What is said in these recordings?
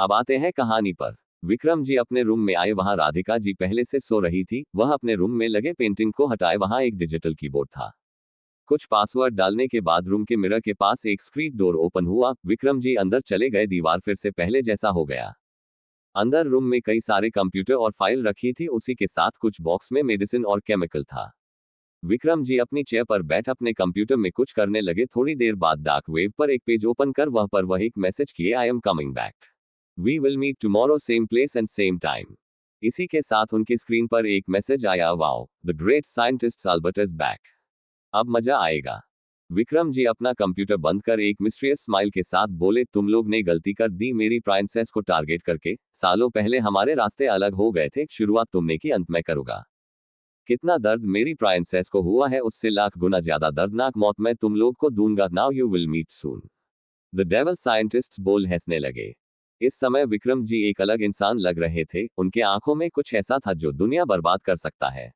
अब आते हैं कहानी पर। विक्रम जी अपने रूम में आए, वहां राधिका जी पहले से सो रही थी। वह अपने रूम में लगे पेंटिंग को हटाए, वहां एक डिजिटल कीबोर्ड था। कुछ पासवर्ड डालने के बाद रूम के मिरर के पास एक स्क्रीन डोर ओपन हुआ। विक्रम जी अंदर चले गए, दीवार फिर से पहले जैसा हो गया। अंदर रूम में कई सारे कंप्यूटर और फाइल रखी थी, उसी के साथ कुछ बॉक्स में मेडिसिन और केमिकल था। विक्रम जी अपनी चेयर पर बैठ अपने कंप्यूटर में कुछ करने लगे। थोड़ी देर बाद डार्क वेब पर एक पेज ओपन कर वह एक मैसेज किए, I am coming back, we will meet tomorrow same place and same time. इसी के साथ उनकी स्क्रीन पर एक मैसेज आया, wow the great scientist Albert is back, अब मजा आएगा। विक्रम जी अपना कंप्यूटर बंद कर एक मिस्टीरियस स्माइल के साथ बोले, तुम लोग ने गलती कर दी मेरी प्राइंसेस को टारगेट करके। सालों पहले हमारे रास्ते अलग हो गए थे, शुरुआत तुमने की, अंत में करूंगा। कितना दर्द मेरी प्राइंसेस को हुआ है, उससे लाख गुना ज्यादा दर्दनाक मौत मैं तुम लोग को दूंगा। Now you will meet soon. The devil scientists बोल हंसने लगे। इस समय विक्रम जी एक अलग इंसान लग रहे थे। उनके आंखों में कुछ ऐसा था जो दुनिया बर्बाद कर सकता है।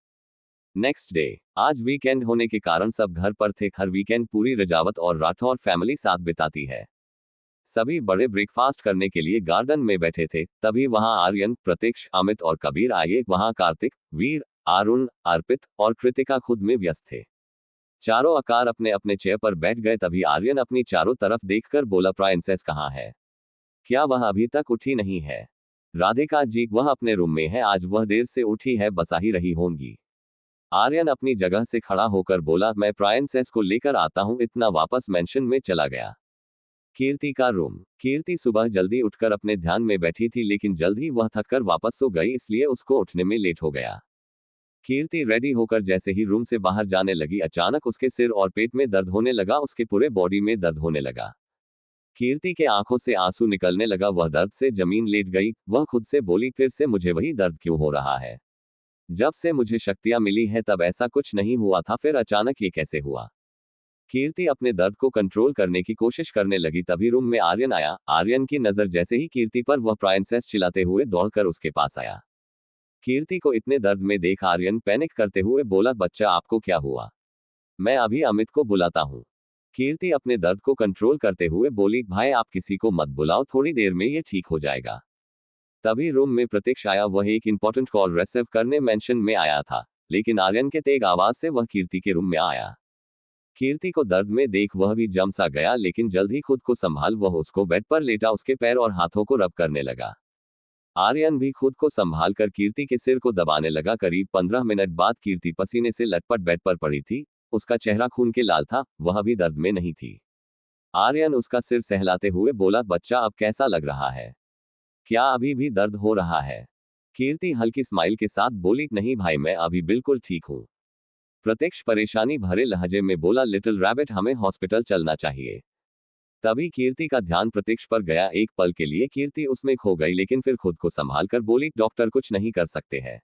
नेक्स्ट डे, आज वीकेंड होने के कारण सब घर पर थे। हर वीकेंड पूरी रजावत और राठौर फैमिली साथ बिताती है। सभी बड़े ब्रेकफास्ट करने के लिए गार्डन में बैठे थे। तभी वहां आर्यन, प्रतीक्ष, अमित और कबीर आए। वहां कार्तिक, वीर, अरुण, अर्पित और कृतिका खुद में व्यस्त थे। चारों आकार अपने अपने चेयर पर बैठ गए। तभी आर्यन अपनी चारों तरफ देखकर बोला, प्राइंसेस कहाँ है? क्या वह अभी तक उठी नहीं है? राधिका जी, वह अपने रूम में है, आज वह देर से उठी है, बस आ ही रही होंगी। आर्यन अपनी जगह से खड़ा होकर बोला, मैं प्राइंसेस को लेकर आता हूं। इतना वापस मेंशन में चला गया। कीर्ति का रूम। कीर्ति सुबह जल्दी उठकर अपने ध्यान में बैठी थी, लेकिन जल्द ही वह थककर वापस सो गई, इसलिए उसको उठने में लेट हो गया। कीर्ति रेडी होकर जैसे ही रूम से बाहर जाने लगी, अचानक उसके सिर और पेट में दर्द होने लगा, उसके पूरे बॉडी में दर्द होने लगा। कीर्ति के आंखों से आंसू निकलने लगा, वह दर्द से जमीन लेट गई। वह खुद से बोली, फिर से मुझे वही दर्द क्यों हो रहा है? जब से मुझे शक्तियां मिली है तब ऐसा कुछ नहीं हुआ था, फिर अचानक ये कैसे हुआ? कीर्ति अपने दर्द को कंट्रोल करने की कोशिश करने लगी। तभी रूम में आर्यन आया। आर्यन की नजर जैसे ही कीर्ति पर, वह प्राइंसेस चिल्लाते हुए दौड़कर उसके पास आया। कीर्ति को इतने दर्द में देख आर्यन पैनिक करते हुए बोला, बच्चा आपको क्या हुआ? मैं अभी अमित को बुलाता हूँ। कीर्ति अपने दर्द को कंट्रोल करते हुए बोली, भाई आप किसी को मत बुलाओ, थोड़ी देर में ये ठीक हो जाएगा। तभी रूम में प्रतीक्ष आया। वह एक इंपॉर्टेंट कॉल रिसीव करने मेंशन में आया था, लेकिन आर्यन के तेज आवाज से वह कीर्ति के रूम में आया। कीर्ति को दर्द में देख वह भी जम सा गया, लेकिन जल्द ही खुद को संभाल वह उसको बेड पर लेटा उसके पैर और हाथों को रब करने लगा। आर्यन भी खुद को संभाल कर कीर्ति के सिर को दबाने लगा। करीब 15 मिनट बाद कीर्ति पसीने से लटपट बेड पर पड़ी थी। उसका चेहरा खून के लाल था, वह भी दर्द में नहीं थी। आर्यन उसका सिर सहलाते हुए बोला, बच्चा अब कैसा लग रहा है? क्या अभी भी दर्द हो रहा है? कीर्ति हल्की स्माइल के साथ बोली, नहीं भाई, मैं अभी बिल्कुल ठीक हूँ। प्रतीक्ष परेशानी भरे लहजे में बोला, लिटिल रैबिट, हमें हॉस्पिटल चलना चाहिए। तभी कीर्ति का ध्यान प्रतीक्ष पर गया। एक पल के लिए कीर्ति उसमें खो गई, लेकिन फिर खुद को संभाल कर बोली, डॉक्टर कुछ नहीं कर सकते हैं।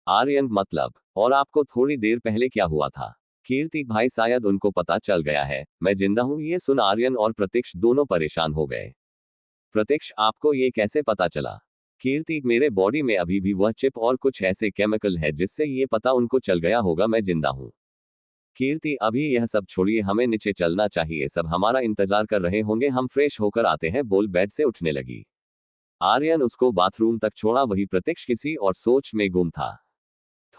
आर्यन, मतलब? और आपको थोड़ी देर पहले क्या हुआ था? कीर्ति, भाई शायद उनको पता चल गया है, मैं जिंदा हूं। ये सुन आर्यन और प्रतीक्ष दोनों परेशान हो गए। प्रतीक्ष, आपको ये कैसे पता चला? कीर्ति, मेरे बॉडी में अभी भी वह चिप और कुछ ऐसे केमिकल है जिससे ये पता उनको चल गया होगा मैं जिंदा हूं। कीर्ति, अभी यह सब छोड़िए, हमें नीचे चलना चाहिए, सब हमारा इंतजार कर रहे होंगे, हम फ्रेश होकर आते हैं, बोल बेड से उठने लगी। आर्यन उसको बाथरूम तक छोड़ा, वही प्रतीक्ष किसी और सोच में गुम था।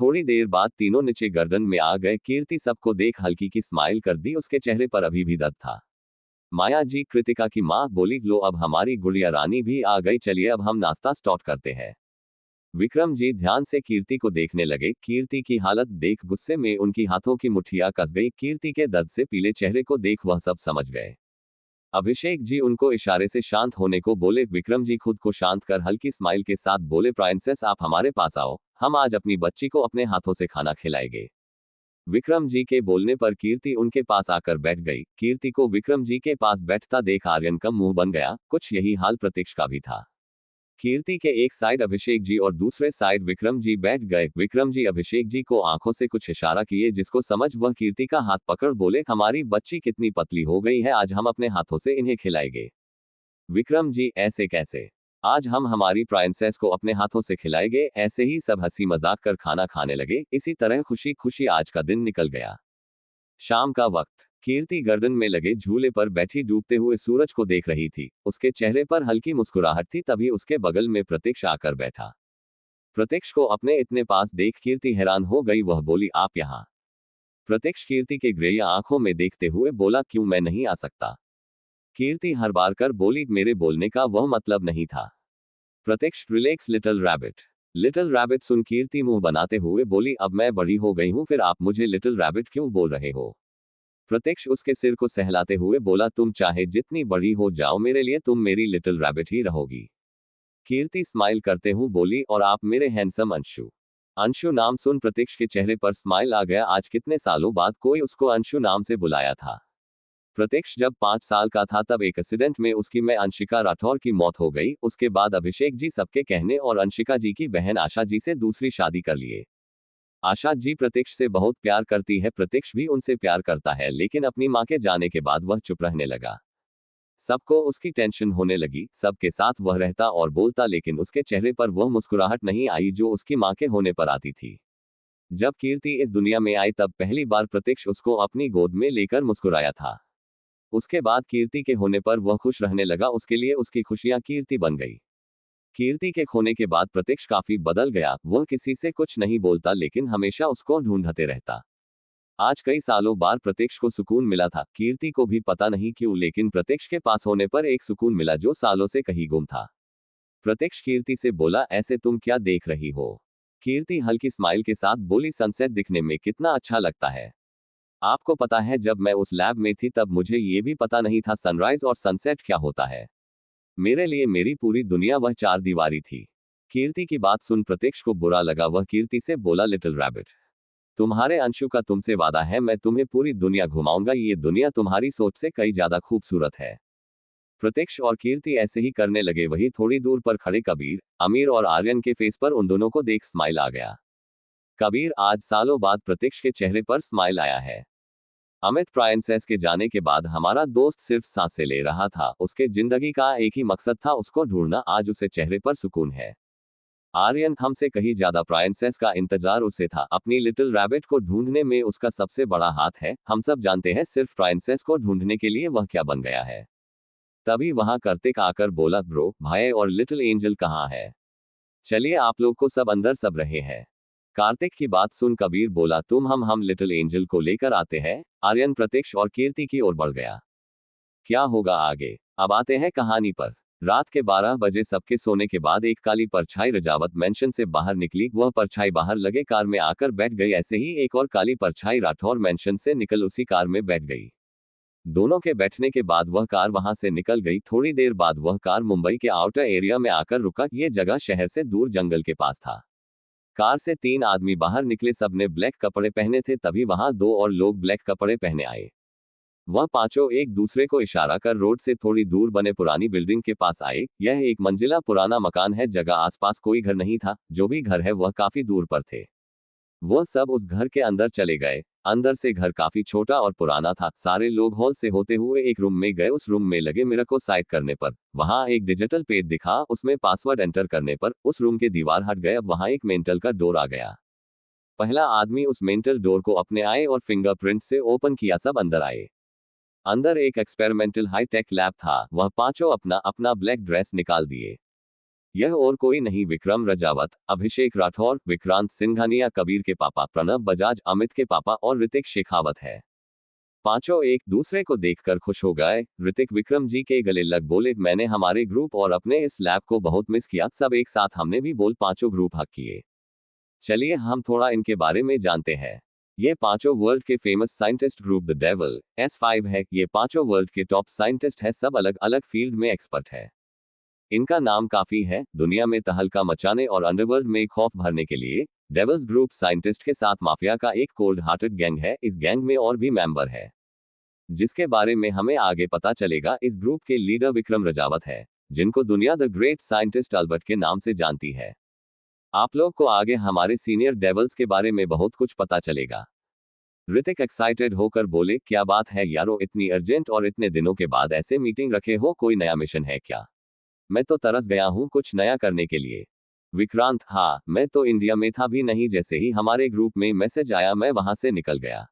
थोड़ी देर बाद तीनों नीचे गार्डन में आ गए। कीर्ति सबको देख हल्की की स्माइल कर दी, उसके चेहरे पर अभी भी दर्द था। माया जी, कृतिका की मां, बोली, लो अब हमारी गुड़िया रानी भी आ गई, चलिए अब हम नाश्ता स्टार्ट करते हैं। विक्रम जी ध्यान से कीर्ति को देखने लगे। कीर्ति की हालत देख गुस्से में उनकी हाथों की मुट्ठियां कस गई। कीर्ति के दर्द से पीले चेहरे को देख वह सब समझ गए। अभिषेक जी उनको इशारे से शांत होने को बोले। विक्रम जी खुद को शांत कर हल्की स्माइल के साथ बोले, प्राइंसेस आप हमारे पास आओ, हम आज अपनी बच्ची को अपने हाथों से खाना खिलाएंगे। विक्रम जी के बोलने पर कीर्ति उनके पास आकर बैठ गई। कीर्ति को विक्रम जी के पास बैठता देख आर्यन का मुंह बन गया। कुछ यही हाल प्रतीक्ष का भी था। कीर्ति के एक साइड अभिषेक जी और दूसरे साइड विक्रम जी बैठ गए। विक्रम जी अभिषेक जी को आंखों से कुछ इशारा किए, जिसको समझ वह कीर्ति का हाथ पकड़ बोले, हमारी बच्ची कितनी पतली हो गई है, आज हम अपने हाथों से इन्हें खिलाएंगे। विक्रम जी, ऐसे कैसे? आज हम हमारी प्राइंसेस को अपने हाथों से खिलाएंगे। ऐसे ही सब हंसी मजाक कर खाना खाने लगे। इसी तरह खुशी खुशी आज का दिन निकल गया। शाम का वक्त। कीर्ति गार्डन में लगे झूले पर बैठी डूबते हुए सूरज को देख रही थी। उसके चेहरे पर हल्की मुस्कुराहट थी। तभी उसके बगल में प्रत्यक्ष आकर बैठा। प्रत्यक्ष को अपने इतने पास देख कीर्ति हैरान हो गई। वह बोली, आप यहाँ? प्रत्यक्ष कीर्ति के ग्रेय आंखों में देखते हुए बोला, क्यों, मैं नहीं आ सकता? कीर्ति हर बार कर बोली, मेरे बोलने का वह मतलब नहीं था। Pratyaksh, relax little rabbit. Little rabbit सुन कीर्ति मुंह बनाते हुए बोली, अब मैं बड़ी हो गई हूं, फिर आप मुझे लिटिल रैबिट क्यों बोल रहे हो? प्रत्यक्ष उसके सिर को सहलाते हुए बोला, तुम चाहे जितनी बड़ी हो जाओ, मेरे लिए तुम मेरी लिटिल रैबिट ही रहोगी। कीर्ति स्माइल करते हुए बोली, और आप मेरे हैंडसम अंशु। अंशु नाम सुन प्रत्यक्ष के चेहरे पर स्माइल आ गया। आज कितने सालों बाद कोई उसको अंशु नाम से बुलाया था। प्रत्यक्ष जब 5 साल का था तब एक एक्सीडेंट में उसकी मां अंशिका राठौर की मौत हो गई। उसके बाद अभिषेक जी सबके कहने और अंशिका जी की बहन आशा जी से दूसरी शादी कर लिए। आशा जी प्रत्यक्ष से बहुत प्यार करती है। प्रत्यक्ष भी उनसे प्यार करता है, लेकिन अपनी मां के जाने के बाद वह चुप रहने लगा। सबको उसकी टेंशन होने लगी। सबके साथ वह रहता और बोलता, लेकिन उसके चेहरे पर वह मुस्कुराहट नहीं आई जो उसकी मां के होने पर आती थी। जब कीर्ति इस दुनिया में आई तब पहली बार प्रत्यक्ष उसको अपनी गोद में लेकर मुस्कुराया था। उसके बाद कीर्ति के होने पर वह खुश रहने लगा। उसके लिए उसकी खुशियां कीर्ति बन गई। कीर्ति के खोने के बाद प्रत्यक्ष काफी बदल गया। वह किसी से कुछ नहीं बोलता, लेकिन हमेशा उसको ढूंढते रहता। आज कई सालों बाद प्रत्यक्ष को सुकून मिला था। कीर्ति को भी पता नहीं क्यों, लेकिन प्रत्यक्ष के पास होने पर एक सुकून मिला जो सालों से कहीं गुम था। प्रत्यक्ष कीर्ति से बोला, ऐसे तुम क्या देख रही हो? कीर्ति हल्की स्माइल के साथ बोली, सनसेट दिखने में कितना अच्छा लगता है। आपको पता है, जब मैं उस लैब में थी तब मुझे ये भी पता नहीं था सनराइज और सनसेट क्या होता है। मेरे लिए मेरी पूरी दुनिया वह चार दीवारी थी। कीर्ति की बात सुन प्रत्यक्ष को बुरा लगा। वह कीर्ति से बोला, लिटिल रैबिट, तुम्हारे अंशु का तुमसे वादा है, मैं तुम्हें पूरी दुनिया घुमाऊंगा। ये दुनिया तुम्हारी सोच से कई ज्यादा खूबसूरत है। प्रत्यक्ष और कीर्ति ऐसे ही करने लगे। वही थोड़ी दूर पर खड़े कबीर, अमीर और आर्यन के फेस पर उन दोनों को देख स्माइल आ गया। कबीर, आज सालों बाद प्रत्यक्ष के चेहरे पर स्माइल आया है। अमित प्राइंसेस के जाने के बाद हमारा दोस्त सिर्फ सांसें ले रहा था। उसके जिंदगी का एक ही मकसद था, उसको ढूंढना। आज उसे चेहरे पर सुकून है। आर्यन, हमसे कहीं ज्यादा प्राइंसेस का इंतजार उसे था। अपनी लिटिल रैबिट को ढूंढने में उसका सबसे बड़ा हाथ है। हम सब जानते हैं सिर्फ प्राइंसेस को ढूंढने के लिए वह क्या बन गया है। तभी वहां कार्तिक आकर बोला, ब्रो, भाई और लिटिल एंजल कहाँ है? चलिए आप लोग को सब अंदर सब रहे हैं। कार्तिक की बात सुन कबीर बोला, तुम हम लिटिल एंजल को लेकर आते हैं। आर्यन प्रत्यक्ष और कीर्ति की ओर बढ़ गया। क्या होगा आगे, अब आते हैं कहानी पर। रात के 12 बजे सबके सोने के बाद एक काली परछाई रजावत मेंशन से बाहर निकली। वह परछाई बाहर लगे कार में आकर बैठ गई। ऐसे ही एक और काली परछाई राठौर मेंशन से निकल उसी कार में बैठ गई। दोनों के बैठने के बाद वह कार वहां से निकल गई। थोड़ी देर बाद वह कार मुंबई के आउटर एरिया में आकर रुका। ये जगह शहर से दूर जंगल के पास था। कार से 3 आदमी बाहर निकले। सबने ब्लैक कपड़े पहने थे। तभी वहां 2 और लोग ब्लैक कपड़े पहने आए। वह पांचों एक दूसरे को इशारा कर रोड से थोड़ी दूर बने पुरानी बिल्डिंग के पास आए। यह एक मंजिला पुराना मकान है। जगह आसपास कोई घर नहीं था। जो भी घर है वह काफी दूर पर थे। वह सब उस घर के अंदर चले गए। अंदर से घर काफी छोटा और पुराना था। सारे लोग हॉल से होते हुए एक रूम में गए। उस रूम में लगे मिरर को साइड करने पर वहां एक डिजिटल पेज दिखा। उसमें पासवर्ड एंटर करने पर उस रूम के दीवार हट गए। अब वहां एक मेंटल का डोर आ गया। पहला आदमी उस मेंटल डोर को अपने आए और फिंगरप्रिंट से ओपन किया। सब अंदर आए। अंदर एक एक्सपेरिमेंटल हाईटेक लैब था। वह पांचों अपना अपना ब्लैक ड्रेस निकाल दिए। यह और कोई नहीं, विक्रम रजावत, अभिषेक राठौर, विक्रांत सिंघानिया, कबीर के पापा प्रणव बजाज, अमित के पापा और ऋतिक शेखावत है। पांचों एक दूसरे को देखकर खुश हो गए। ऋतिक विक्रम जी के गले लग बोले, मैंने हमारे ग्रुप और अपने इस लैब को बहुत मिस किया। सब एक साथ हमने भी बोल पांचों ग्रुप हक किए। चलिए हम थोड़ा इनके बारे में जानते हैं। ये पांचों वर्ल्ड के famous scientist group the devil S5 है। ये पांचों वर्ल्ड के टॉप साइंटिस्ट है। सब अलग अलग फील्ड में एक्सपर्ट है। इनका नाम काफी है दुनिया में तहलका मचाने और अंडरवर्ल्ड में खौफ भरने के लिए। डेविल्स ग्रुप साइंटिस्ट के साथ माफिया का एक कोल्ड हार्टेड गैंग है। इस गैंग में और भी मेंबर है जिसके बारे में हमें आगे पता चलेगा। इस ग्रुप के लीडर विक्रम रजावत है, जिनको दुनिया द ग्रेट साइंटिस्ट अल्बर्ट के नाम से जानती है। आप लोग को आगे हमारे सीनियर डेविल्स के बारे में बहुत कुछ पता चलेगा। ऋतिक एक्साइटेड होकर बोले, क्या बात है यारो, इतनी अर्जेंट और इतने दिनों के बाद ऐसे मीटिंग रखे हो? कोई नया मिशन है क्या? मैं तो तरस गया हूं कुछ नया करने के लिए। विक्रांत, हाँ, मैं तो इंडिया में था भी नहीं। जैसे ही हमारे ग्रुप में मैसेज आया मैं वहां से निकल गया।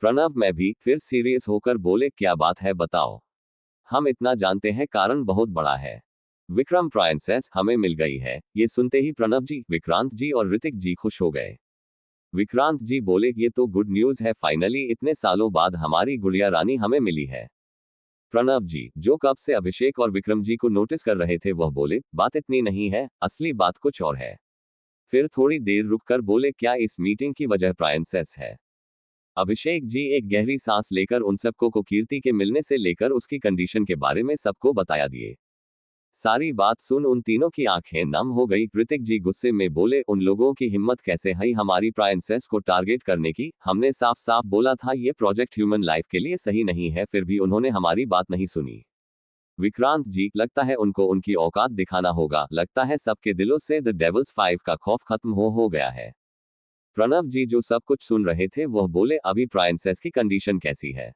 प्रणव में भी फिर सीरियस होकर बोले, क्या बात है बताओ। हम इतना जानते हैं, कारण बहुत बड़ा है। विक्रम, प्राइंसेस हमें मिल गई है। ये सुनते ही प्रणव जी, विक्रांत जी और ऋतिक जी खुश हो गए। विक्रांत जी बोले, ये तो गुड न्यूज है, फाइनली इतने सालों बाद हमारी गुड़िया रानी हमें मिली है। प्रणव जी, जो कब से अभिषेक और विक्रम जी को नोटिस कर रहे थे, वह बोले, बात इतनी नहीं है, असली बात कुछ और है। फिर थोड़ी देर रुककर बोले, क्या इस मीटिंग की वजह प्राइंसेस है? अभिषेक जी एक गहरी सांस लेकर उन सबको को कीर्ति के मिलने से लेकर उसकी कंडीशन के बारे में सबको बताया दिए। सारी बात सुन उन तीनों की आंखें नम हो गई। ऋतिक जी गुस्से में बोले, उन लोगों की हिम्मत कैसे है हमारी प्राइंसेस को टारगेट करने की? हमने साफ साफ बोला था ये प्रोजेक्ट ह्यूमन लाइफ के लिए सही नहीं है, फिर भी उन्होंने हमारी बात नहीं सुनी। विक्रांत जी, लगता है उनको उनकी औकात दिखाना होगा, लगता है सबके दिलों से द डेविल्स 5 का खौफ खत्म हो गया है। प्रणव जी जो सब कुछ सुन रहे थे, वह बोले, अभी प्राइंसेस की कंडीशन कैसी है?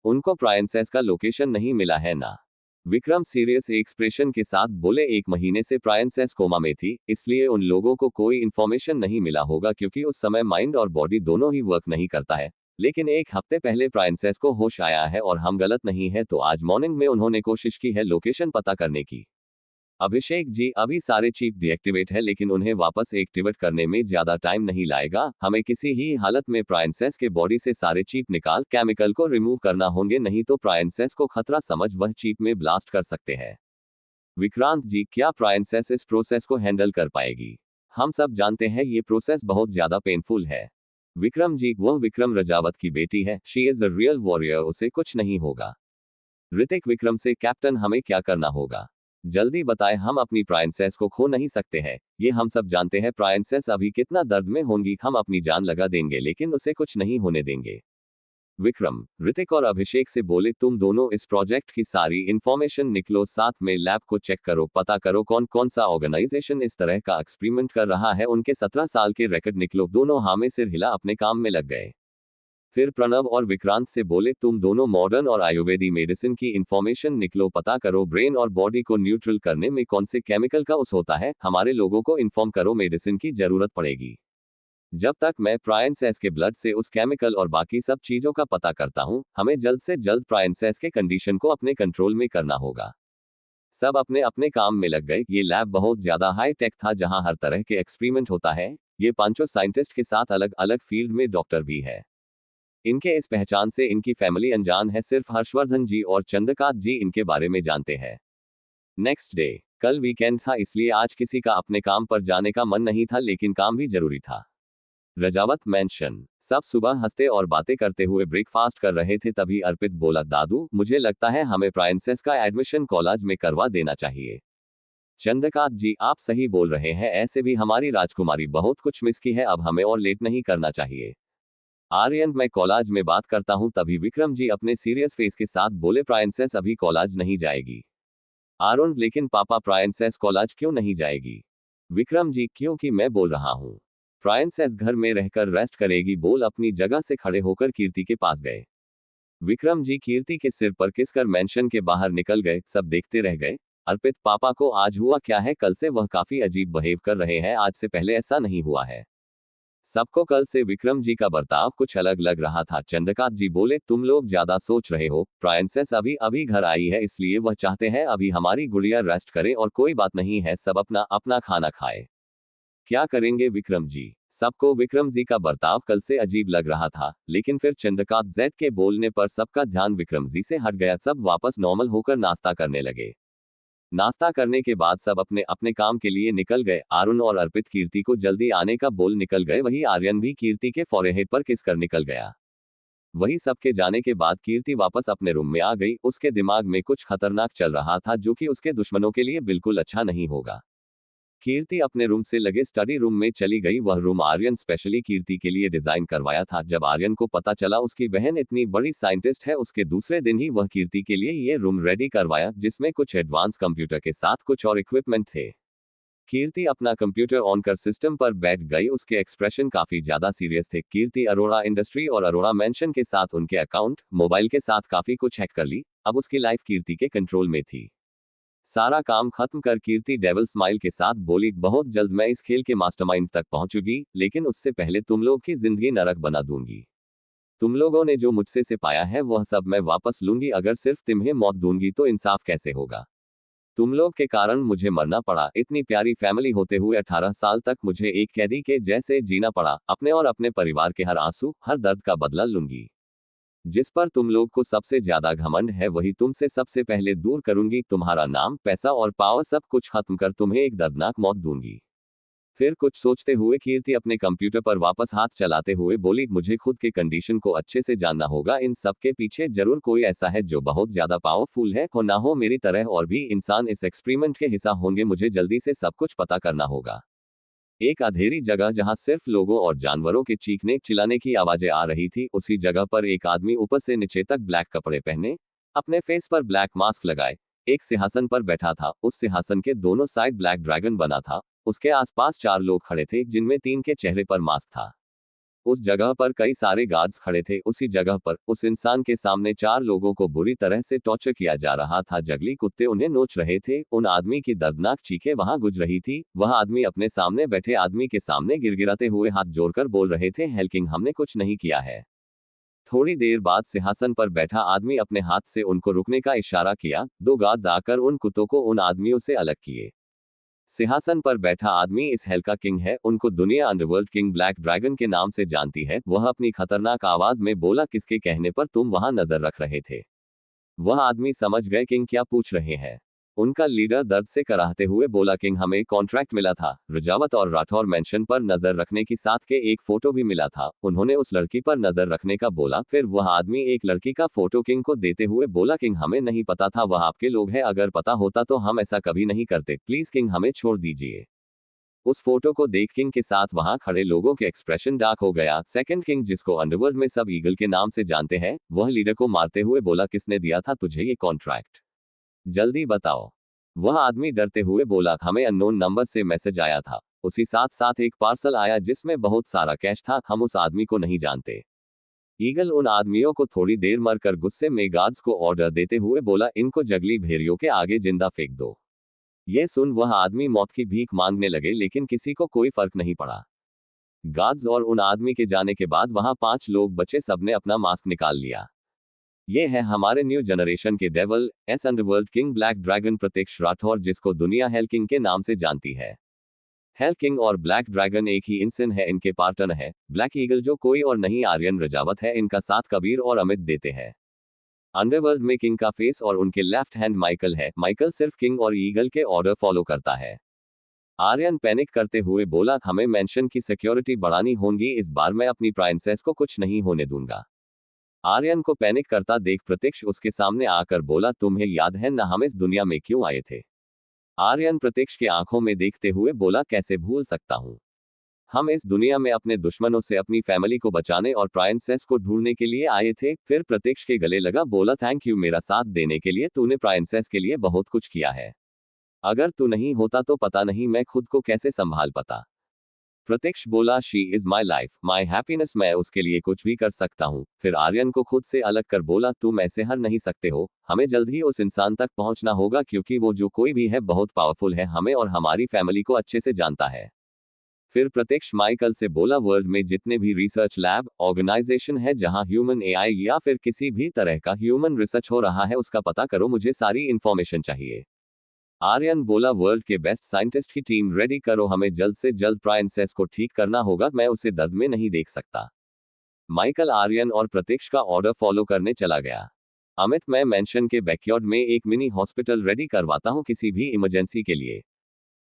उनको प्राइंसेस का लोकेशन नहीं मिला है ना? विक्रम सीरियस एक्सप्रेशन के साथ बोले, 1 महीने से प्राइंसेस कोमा में थी, इसलिए उन लोगों को कोई इन्फॉर्मेशन नहीं मिला होगा क्योंकि उस समय माइंड और बॉडी दोनों ही वर्क नहीं करता है। लेकिन 1 हफ्ते पहले प्राइंसेस को होश आया है और हम गलत नहीं है, तो आज मॉर्निंग में उन्होंने कोशिश की है लोकेशन पता करने की। अभिषेक जी, अभी सारे चिप डीएक्टिवेट है, लेकिन उन्हें वापस एक्टिवेट करने में ज्यादा टाइम नहीं लाएगा। हमें किसी ही हालत में प्राइंसेस के बॉडी से सारे चिप निकाल केमिकल को रिमूव करना होंगे, नहीं तो प्राइंसेस को खतरा समझ वह चिप में ब्लास्ट कर सकते हैं। विक्रांत जी, क्या प्राइंसेस इस प्रोसेस को हैंडल कर पाएगी? हम सब जानते हैं ये प्रोसेस बहुत ज्यादा पेनफुल है। विक्रम जी, वह विक्रम रजावत की बेटी है, she is the real warrior, उसे कुछ नहीं होगा। ऋतिक विक्रम से, कैप्टन हमें क्या करना होगा? जल्दी बताएं, हम अपनी प्राइंसेस को खो नहीं सकते हैं। ये हम सब जानते हैं प्राइंसेस अभी कितना दर्द में होंगी, हम अपनी जान लगा देंगे लेकिन उसे कुछ नहीं होने देंगे। विक्रम ऋतिक और अभिषेक से बोले, तुम दोनों इस प्रोजेक्ट की सारी इंफॉर्मेशन निकलो, साथ में लैब को चेक करो, पता करो कौन कौन सा ऑर्गेनाइजेशन इस तरह का एक्सपेरिमेंट कर रहा है, उनके 17 साल के रिकॉर्ड निकलो। दोनों हामी सिर हिला अपने काम में लग गए। फिर प्रणव और विक्रांत से बोले, तुम दोनों मॉडर्न और आयुर्वेदी मेडिसिन की इंफॉर्मेशन निकलो, पता करो ब्रेन और बॉडी को न्यूट्रल करने में कौन से केमिकल का यूज होता है, हमारे लोगों को इन्फॉर्म करो, मेडिसिन की जरूरत पड़ेगी। जब तक मैं प्राइंसेस के ब्लड से उस केमिकल और बाकी सब चीजों का पता करता हूं, हमें जल्द से जल्द प्राइंसेस के कंडीशन को अपने कंट्रोल में करना होगा। सब अपने अपने काम में लग गए। ये लैब बहुत ज्यादा हाई टेक था, जहां हर तरह के एक्सपेरिमेंट होता है। ये पांचों साइंटिस्ट के साथ अलग अलग फील्ड में डॉक्टर भी है। इनके इस पहचान से इनकी फैमिली अनजान है, सिर्फ हर्षवर्धन जी और चंद्रकांत जी इनके बारे में जानते हैं। नेक्स्ट डे, कल वीकेंड था, इसलिए आज किसी का अपने काम पर जाने का मन नहीं था, लेकिन काम भी जरूरी था। रजावत मैंशन। सब सुबह हंसते और बातें करते हुए ब्रेकफास्ट कर रहे थे, तभी अर्पित बोला, दादू मुझे लगता है हमें प्राइंसेस का एडमिशन कॉलेज में करवा देना चाहिए। चंद्रकांत जी, आप सही बोल रहे हैं, ऐसे भी हमारी राजकुमारी बहुत कुछ मिस की है, अब हमें और लेट नहीं करना चाहिए। आर्यन, मैं कॉलेज में बात करता हूं। तभी विक्रम जी अपने सीरियस फेस के साथ बोले, प्राइंसेस अभी कॉलेज नहीं जाएगी। आरुण, लेकिन पापा प्राइंसेस कॉलेज क्यों नहीं जाएगी? विक्रम जी, क्योंकि मैं बोल रहा हूं प्राइंसेस घर में रहकर रेस्ट करेगी। बोल अपनी जगह से खड़े होकर कीर्ति के पास गए। विक्रम जी कीर्ति के सिर पर किसकर मेंशन के बाहर निकल गए। सब देखते रह गए। अर्पित, पापा को आज हुआ क्या है? कल से वह काफी अजीब बिहेव कर रहे हैं, आज से पहले ऐसा नहीं हुआ है। सबको कल से विक्रम जी का बर्ताव कुछ अलग लग रहा था। चंद्रकांत जी बोले, तुम लोग ज्यादा सोच रहे हो, प्राइंसेस अभी अभी घर आई है, इसलिए वह चाहते हैं अभी हमारी गुड़िया रेस्ट करे, और कोई बात नहीं है, सब अपना अपना खाना खाए। क्या करेंगे विक्रम जी? सबको विक्रम जी का बर्ताव कल से अजीब लग रहा था, लेकिन फिर चंद्रकांत जेड के बोलने पर सबका ध्यान विक्रम जी से हट गया। सब वापस नॉर्मल होकर नाश्ता करने लगे। नाश्ता करने के बाद सब अपने अपने काम के लिए निकल गए। आरुण और अर्पित कीर्ति को जल्दी आने का बोल निकल गए, वही आर्यन भी कीर्ति के फॉरहेड पर किस कर निकल गया। वही सबके जाने के बाद कीर्ति वापस अपने रूम में आ गई। उसके दिमाग में कुछ खतरनाक चल रहा था, जो कि उसके दुश्मनों के लिए बिल्कुल अच्छा नहीं होगा। कीर्ति अपने रूम से लगे स्टडी रूम में चली गई। वह रूम आर्यन स्पेशली कीर्ति के लिए डिजाइन करवाया था। जब आर्यन को पता चला उसकी बहन इतनी बड़ी साइंटिस्ट है, उसके दूसरे दिन ही वह कीर्ति के लिए ये रूम रेडी करवाया, जिसमें कुछ एडवांस कंप्यूटर के साथ कुछ और इक्विपमेंट थे। कीर्ति अपना कंप्यूटर ऑन कर सिस्टम पर बैठ गई। उसके एक्सप्रेशन काफी ज्यादा सीरियस थे। कीर्ति अरोड़ा इंडस्ट्री और अरोड़ा मेंशन के साथ उनके अकाउंट, मोबाइल के साथ काफी कुछ हैक कर ली। अब उसकी लाइफ कीर्ति के कंट्रोल में थी। सारा काम खत्म कर कीर्ति डेविल स्माइल के साथ बोली, बहुत जल्द मैं इस खेल के मास्टरमाइंड तक पहुंचूंगी, लेकिन उससे पहले तुम लोग की जिंदगी नरक बना दूंगी। तुम लोगों ने जो मुझसे से पाया है वह सब मैं वापस लूंगी। अगर सिर्फ तुम्हें मौत दूंगी तो इंसाफ कैसे होगा? तुम लोग के कारण मुझे मरना पड़ा। इतनी प्यारी फैमिली होते हुए 18 साल तक मुझे एक कैदी के जैसे जीना पड़ा। अपने और अपने परिवार के हर आंसू, हर दर्द का बदला लूंगी। जिस पर तुम लोग को सबसे ज्यादा घमंड है वही तुमसे सबसे पहले दूर करूंगी। तुम्हारा नाम, पैसा और पावर सब कुछ खत्म कर तुम्हें एक दर्दनाक मौत दूंगी। फिर कुछ सोचते हुए कीर्ति अपने कंप्यूटर पर वापस हाथ चलाते हुए बोली, मुझे खुद के कंडीशन को अच्छे से जानना होगा। इन सब के पीछे जरूर कोई ऐसा है जो बहुत ज्यादा पावरफुल है, हो ना हो मेरी तरह और भी इंसान इस एक्सपेरिमेंट के हिस्सा होंगे। मुझे जल्दी से सब कुछ पता करना होगा। एक अंधेरी जगह जहां सिर्फ लोगों और जानवरों के चीखने चिल्लाने की आवाजें आ रही थी, उसी जगह पर एक आदमी ऊपर से नीचे तक ब्लैक कपड़े पहने, अपने फेस पर ब्लैक मास्क लगाए, एक सिंहासन पर बैठा था। उस सिंहासन के दोनों साइड ब्लैक ड्रैगन बना था। उसके आसपास 4 लोग खड़े थे जिनमें 3 के चेहरे पर मास्क था। उस जगह पर कई सारे गार्ड्स खड़े थे। उसी जगह पर उस इंसान के सामने 4 लोगों को बुरी तरह से टॉर्चर किया जा रहा था। जंगली कुत्ते उन्हें नोच रहे थे। उन आदमी की दर्दनाक चीखें वहां गूंज रही थी। वह आदमी अपने सामने बैठे आदमी के सामने गिड़गिड़ाते हुए हाथ जोड़कर बोल रहे थे, हेल्किंग हमने कुछ नहीं किया है। थोड़ी देर बाद सिंहासन पर बैठा आदमी अपने हाथ से उनको रुकने का इशारा किया। 2 गार्ड्स आकर उन कुत्तों को उन आदमियों से अलग किए। सिंहासन पर बैठा आदमी इस हेल का किंग है। उनको दुनिया अंडरवर्ल्ड किंग ब्लैक ड्रैगन के नाम से जानती है। वह अपनी खतरनाक आवाज में बोला, किसके कहने पर तुम वहां नजर रख रहे थे? वह आदमी समझ गए किंग क्या पूछ रहे हैं। उनका लीडर दर्द से कराहते हुए बोला, किंग हमें कॉन्ट्रैक्ट मिला था। रजावत और राठौर मेंशन पर नजर रखने की साथ के एक फोटो भी मिला था। उन्होंने उस लड़की पर नजर रखने का बोला। फिर वह आदमी एक लड़की का फोटो किंग को देते हुए बोला, किंग हमें नहीं पता था वह आपके लोग हैं। अगर पता होता तो हम ऐसा कभी नहीं करते। प्लीज किंग हमें छोड़ दीजिए। उस फोटो को देख किंग के साथ वहां खड़े लोगों के एक्सप्रेशन डार्क हो गया। सेकंड किंग, जिसको अंडरवर्ल्ड में सब ईगल के नाम से जानते हैं, वह लीडर को मारते हुए बोला, किसने दिया था तुझे ये कॉन्ट्रैक्ट? जल्दी बताओ। वह आदमी डरते हुए बोला, हमें अननोन नंबर से मैसेज आया था। उसी साथ साथ एक पार्सल आया जिसमें बहुत सारा कैश था। हम उस आदमी को नहीं जानते। ईगल उन आदमियों को थोड़ी देर मरकर गुस्से में गार्ड्स को ऑर्डर देते हुए बोला, इनको जंगली भेड़ियों के आगे जिंदा फेंक दो। यह सुन वह आदमी मौत की भीख मांगने लगे, लेकिन किसी को कोई फर्क नहीं पड़ा। गार्ड्स और उन आदमी के जाने के बाद वहां 5 लोग बचे। सबने अपना मास्क निकाल लिया। ये है हमारे न्यू जनरेशन के devil S underworld king black dragon प्रत्यक्ष राठौर, जिसको दुनिया हेल किंग के नाम से जानती है। हेल किंग और ब्लैक ड्रैगन एक ही इंसान है। इनके पार्टनर है ब्लैक ईगल, जो कोई और नहीं आर्यन रजावत है। इनका साथ कबीर और अमित देते हैं। अंडरवर्ल्ड में किंग का फेस और उनके लेफ्ट हैंड माइकल है। माइकल सिर्फ किंग और ईगल के ऑर्डर फॉलो करता है। आर्यन पैनिक करते हुए बोला, हमें मेंशन की सिक्योरिटी बढ़ानी होगी। इस बार मैं अपनी प्राइंसेस को कुछ नहीं होने दूंगा। आर्यन को पैनिक करता देख प्रत्यक्ष उसके सामने आकर बोला, तुम्हें याद है ना हम इस दुनिया में क्यों आए थे? आर्यन प्रत्यक्ष के आंखों में देखते हुए बोला, कैसे भूल सकता हूं। हम इस दुनिया में अपने दुश्मनों से अपनी फैमिली को बचाने और प्राइंसेस को ढूंढने के लिए आए थे। फिर प्रत्यक्ष के गले लगा, बोला, थैंक यू मेरा साथ देने के लिए। तूने प्राइंसेस के लिए बहुत कुछ किया है। अगर तू नहीं होता तो पता नहीं मैं खुद को कैसे संभाल पाता। प्रत्यक्ष बोला, she is my life, my happiness, मैं उसके लिए कुछ भी कर सकता हूँ। फिर आर्यन को खुद से अलग कर बोला, तुम ऐसे हर नहीं सकते हो। हमें जल्द ही उस इंसान तक पहुंचना होगा, क्योंकि वो जो कोई भी है बहुत पावरफुल है। हमें और हमारी फैमिली को अच्छे से जानता है। फिर प्रत्यक्ष माइकल से बोला, वर्ल्ड में जितने भी रिसर्च लैब ऑर्गेनाइजेशन है जहां ह्यूमन एआई या फिर किसी भी तरह का ह्यूमन रिसर्च हो रहा है, उसका पता करो। मुझे सारी इंफॉर्मेशन चाहिए। आर्यन बोला, वर्ल्ड के बेस्ट साइंटिस्ट की टीम रेडी करो। हमें जल्द से जल्द प्राइंसेस को ठीक करना होगा। मैं उसे दर्द में नहीं देख सकता। माइकल आर्यन और प्रत्यक्ष का ऑर्डर फॉलो करने चला गया। अमित, मैं मेंशन के बैकयार्ड में एक मिनी हॉस्पिटल रेडी करवाता हूं किसी भी इमरजेंसी के लिए।